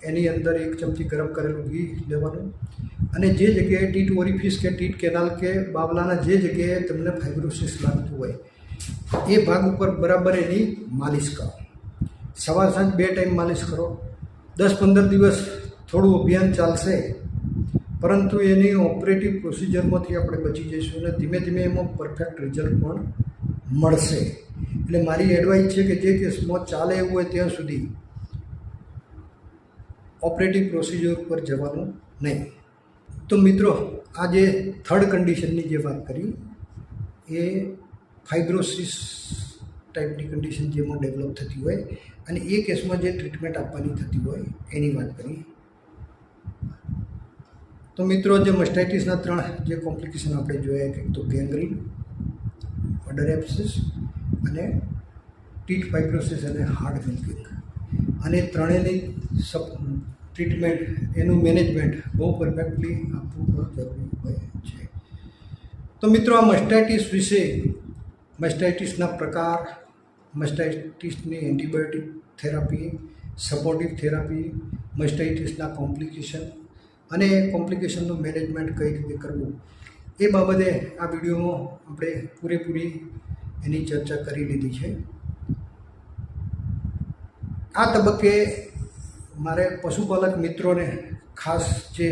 એની અંદર 1 ચમચી ગરમ કરેલું ઘી લેવાનું અને જે જગ્યાએ ટીટ ઓરિફિસ કે ટીટ કેનાલ કે બાવલાના જે જગ્યાએ તમને ફાઇબ્રોસિસ લાગતું હોય એ ભાગ ઉપર બરાબર એની માલિશ કરો. સવાર સાંજ 2 ટાઈમ માલિશ કરો. 10-15 દિવસ થોડું અભિયાન ચાલશે પરંતુ એની ઓપરેટિવ પ્રોસિજરમાંથી આપણે બચી જઈશું અને ધીમે ધીમે એમાં પરફેક્ટ રિઝલ્ટ પણ મળશે. એટલે મારી એડવાઇસ છે કે જે કેસમાં ચાલે એવું હોય ત્યાં સુધી ઓપરેટિવ પ્રોસિજર પર જવાનું નહીં. તો મિત્રો, આ જે થર્ડ કન્ડિશનની જે વાત કરી એ ફાઇબ્રોસિસ ટાઈપની કન્ડિશન જેમાં ડેવલપ થતી હોય અને એ કેસમાં જે ટ્રીટમેન્ટ આપવાની થતી હોય એની વાત કરી. તો મિત્રો, જે મસ્ટાઇટિસના 3 જે કોમ્પ્લિકેશન આપણે જોયા કે તો ગેંગ્રીન, અડર એબ્સેસ અને ટીટ ફાઇબ્રોસિસ અને હાર્ડ મિલ્કિંગ, અને ત્રણેયની ટ્રીટમેન્ટ એનું મેનેજમેન્ટ બહુ પરફેક્ટલી આપવું પણ જરૂરી હોય છે. તો મિત્રો, આ મસ્ટાઇટિસ વિશે, મસ્ટાઇટિસના પ્રકાર, મસ્ટાઇટિસની એન્ટીબાયોટિક થેરાપી, સપોર્ટિવ થેરાપી, મસ્ટાઇટિસના કોમ્પ્લિકેશન અને કોમ્પ્લિકેશનનું મેનેજમેન્ટ કઈ રીતે કરવું એ બાબતે આ વિડીયોમાં આપણે પૂરેપૂરી એની ચર્ચા કરી લીધી છે. આ તબક્કે મારે પશુપાલક મિત્રોને ખાસ જે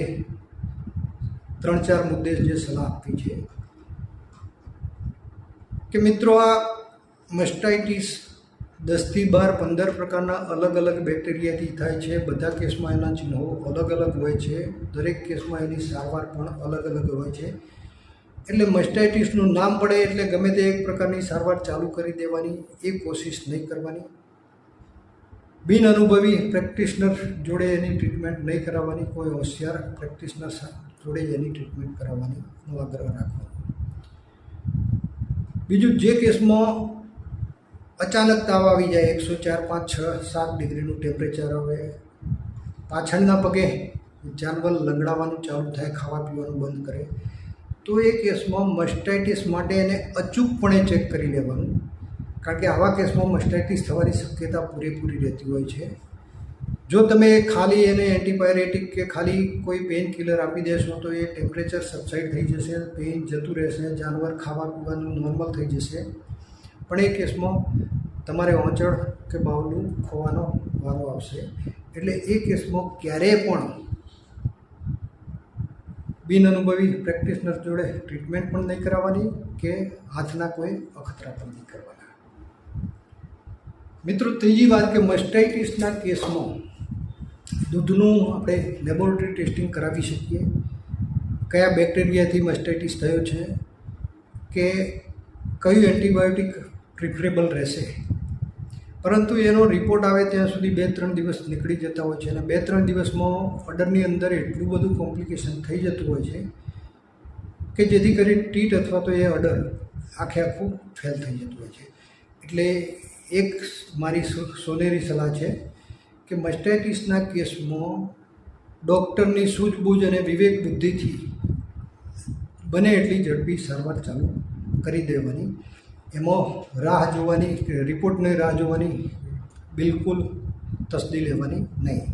3-4 મુદ્દે જે સલાહ આપવી છે કે મિત્રો, આ મસ્ટાઇટિસ 10થી 15 પ્રકારના અલગ અલગ બેક્ટેરિયાથી થાય છે. બધા કેસમાં એના ચિહ્નો અલગ અલગ હોય છે. દરેક કેસમાં એની સારવાર પણ અલગ અલગ હોય છે. એટલે મસ્ટાઇટિસનું નામ પડે એટલે ગમે તે એક પ્રકારની સારવાર ચાલુ કરી દેવાની એ કોશિશ નહીં કરવાની. બિન અનુભવી પ્રેક્ટિશનર જોડે એની ટ્રીટમેન્ટ નહીં કરાવવાની. કોઈ હોશિયાર પ્રેક્ટિશનર જોડે એની ટ્રીટમેન્ટ કરાવવાનો આગ્રહ રાખવાનો. બીજું, જે કેસમાં અચાનક તાવ આવી જાય, 104, 5, 6, 7 ડિગ્રીનું ટેમ્પરેચર આવે, પાછળના પગે જાનવર લંગડાવવાનું ચાલુ થાય, ખાવા પીવાનું બંધ કરે, તો એ કેસમાં મસ્ટાઇટિસ માટે એને અચૂકપણે ચેક કરી લેવાનું. કારણ કે આવા કેસમાં મસ્ટાઇટિસ થવાની શક્યતા પૂરેપૂરી રહેતી હોય છે. જો તમે ખાલી એને એન્ટીબાયોટિક કે ખાલી કોઈ પેઇન કિલર આપી દેશો તો એ ટેમ્પરેચર સબસાઇડ થઈ જશે, પેઇન જતું રહેશે, જાનવર ખાવા પીવાનું નોર્મલ થઈ જશે. પણ એ કેસમાં તમારે ઓંચળ કે બાવલું ખોવાનો વારો આવશે. એટલે એ કેસમાં ક્યારેય પણ બિન અનુભવી પ્રેક્ટિશનર જોડે ટ્રીટમેન્ટ પણ નહીં કરાવવાની કે હાથના કોઈ અખતરા પણ નહીં કરવાના. મિત્રો, ત્રીજી વાત કે મસ્ટાઇટિસના કેસમાં દૂધનું આપણે લેબોરેટરી ટેસ્ટિંગ કરાવી શકીએ. કયા બેક્ટેરિયાથી મસ્ટાઇટિસ થયો છે, કે કયું એન્ટીબાયોટિક પ્રિફરેબલ રહેશે. પરંતુ એનો રિપોર્ટ આવે ત્યાં સુધી 2-3 દિવસ નીકળી જતા હોય છે અને 2-3 દિવસમાં અડરની અંદર એટલું બધું કોમ્પ્લિકેશન થઈ જતું હોય છે કે જેથી કરી ટીટ અથવા તો એ અડર આખું ફેલ થઈ જતું હોય છે. એટલે એક મારી સોનેરી સલાહ છે કે મસ્ટાઇટિસના કેસમાં ડૉક્ટરની સૂઝબૂઝ અને વિવેક બુદ્ધિથી બને એટલી ઝડપી સારવાર ચાલુ કરી દેવાની. એમાં રાહ જોવાની, રિપોર્ટની રાહ જોવાની બિલકુલ તસદી લેવાની નહીં.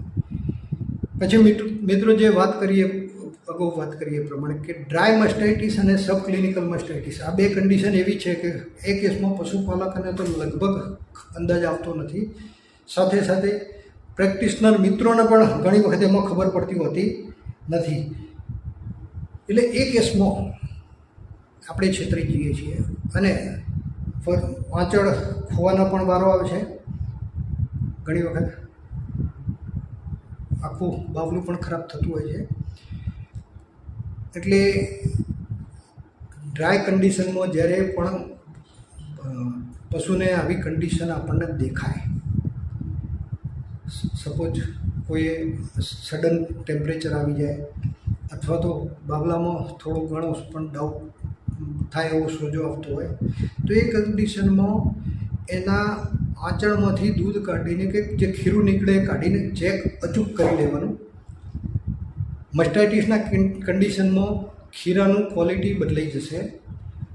પછી મિત્રો, જે વાત કરીએ અગાઉ વાત કરીએ એ પ્રમાણે કે ડ્રાય મસ્ટાઇટિસ અને સબ ક્લિનિકલ મસ્ટાઇટિસ, આ 2 કન્ડિશન એવી છે કે એ કેસમાં પશુપાલકોને તો લગભગ અંદાજ આવતો નથી. સાથે સાથે પ્રેક્ટિશનર મિત્રોને પણ ઘણી વખત એમાં ખબર પડતી હોતી નથી. એટલે એ કેસમાં આપણે છેતરી જઈએ છીએ અને વાંચળ ખોવાનો પણ વારો આવે છે. ઘણી વખત આખું બાવલું પણ ખરાબ થતું હોય છે. એટલે ડ્રાય કન્ડિશનમાં જ્યારે પણ પશુને આવી કન્ડિશન આપણને દેખાય, સપોઝ કોઈ સડન ટેમ્પરેચર આવી જાય અથવા તો બાવલામાં થોડો ઘણો પણ ડાઉટ થાય એવો સોજો આવતો હોય, તો એ કન્ડિશનમાં એના આંચળમાંથી દૂધ કાઢીને કે જે ખીરું નીકળે એ કાઢીને ચેક અચૂક કરી લેવાનું. મસ્ટાઇટિસના કન્ડિશનમાં ખીરાનું ક્વોલિટી બદલાઈ જશે.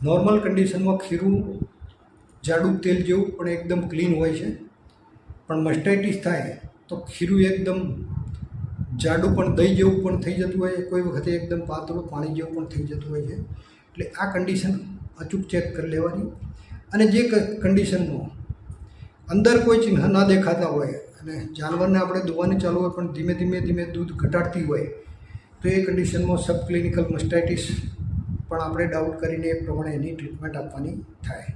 નોર્મલ કન્ડિશનમાં ખીરું જાડું તેલ જેવું પણ એકદમ ક્લીન હોય છે, પણ મસ્ટાઇટિસ થાય તો ખીરું એકદમ જાડું પણ દહીં જેવું પણ થઈ જતું હોય, કોઈ વખતે એકદમ પાતળું પાણી જેવું પણ થઈ જતું હોય છે. એટલે આ કન્ડિશન અચૂક ચેક કરી લેવાની. અને જે કન્ડિશનમાં અંદર કોઈ ચિહ્ન ના દેખાતા હોય અને જાનવરને આપણે દોવાની ચાલુ હોય પણ ધીમે ધીમે દૂધ ઘટાડતી હોય, તો એ કન્ડિશનમાં સબ ક્લિનિકલ મસ્ટાઇટિસ પણ આપણે ડાઉટ કરીને એ પ્રમાણે એની ટ્રીટમેન્ટ આપવાની થાય.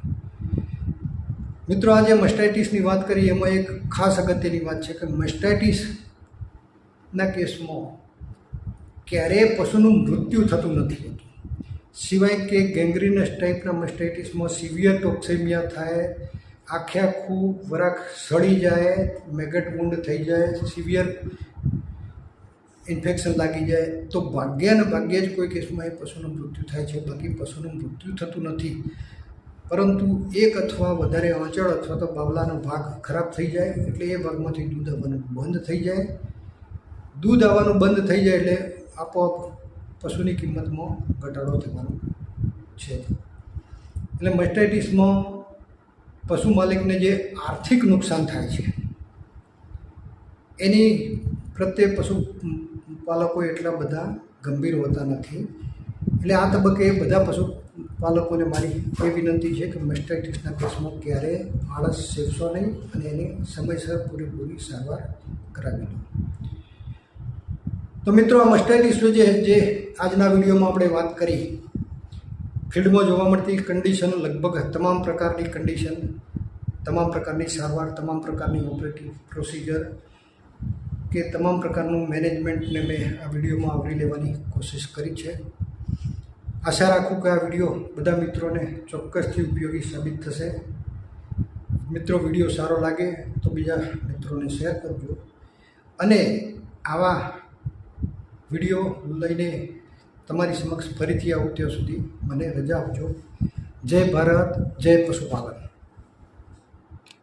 મિત્રો, આજે મસ્ટાઇટિસની વાત કરી એમાં એક ખાસ અગત્યની વાત છે કે મસ્ટાઇટિસના કેસમાં ક્યારેય પશુનું મૃત્યુ થતું નથી, સિવાય કે ગેંગ્રીનસ ટાઈપના મસ્ટાઇટિસમાં સિવિયર ટોક્સેમિયા થાય, આખે આખું વરાક સડી જાય, મેગટ વૂન્ડ થઈ જાય, સિવિયર ઇન્ફેક્શન લાગી જાય, તો ભાગ્ય જ કોઈ કેસમાં એ પશુનું મૃત્યુ થાય છે. બાકી પશુનું મૃત્યુ થતું નથી, પરંતુ એક અથવા વધારે આંચળ અથવા તો બાવલાનો ભાગ ખરાબ થઈ જાય એટલે એ ભાગમાંથી દૂધ આવવાનું બંધ થઈ જાય. દૂધ આવવાનું બંધ થઈ જાય એટલે આપોઆપ પશુની કિંમતમાં ઘટાડો થવાનો છે. એટલે મસ્ટાઇટિસમાં પશુ માલિકને જે આર્થિક નુકસાન થાય છે એની પ્રત્યે પશુપાલકો એટલા બધા ગંભીર હોતા નથી. એટલે આ તબક્કે બધા પશુપાલકોને મારી એ વિનંતી છે કે મસ્ટાઇટિસના કેસમાં ક્યારેય આળસ સેવશો નહીં અને એની સમયસર પૂરેપૂરી સારવાર કરાવી લો. તો મિત્રો, આ મસ્ટાઇટિસ જે આજના વિડીયોમાં આપણે વાત કરી, ફિલ્ડમાં જોવા મળતી કન્ડિશન, લગભગ તમામ પ્રકારની કન્ડિશન, તમામ પ્રકારની સારવાર, તમામ પ્રકારની ઓપરેટિવ પ્રોસિજર કે તમામ પ્રકારનું મેનેજમેન્ટને મેં આ વિડીયોમાં આવરી લેવાની કોશિશ કરી છે. આશા રાખું કે આ વિડીયો બધા મિત્રોને ચોક્કસથી ઉપયોગી સાબિત થશે. મિત્રો, વિડીયો સારો લાગે તો બીજા મિત્રોને શેર કરજો અને આવા વિડીયો લઈને તમારી સમક્ષ ફરીથી આવું ત્યાં સુધી મને રજા આપજો. જય ભારત, જય પશુપાલન.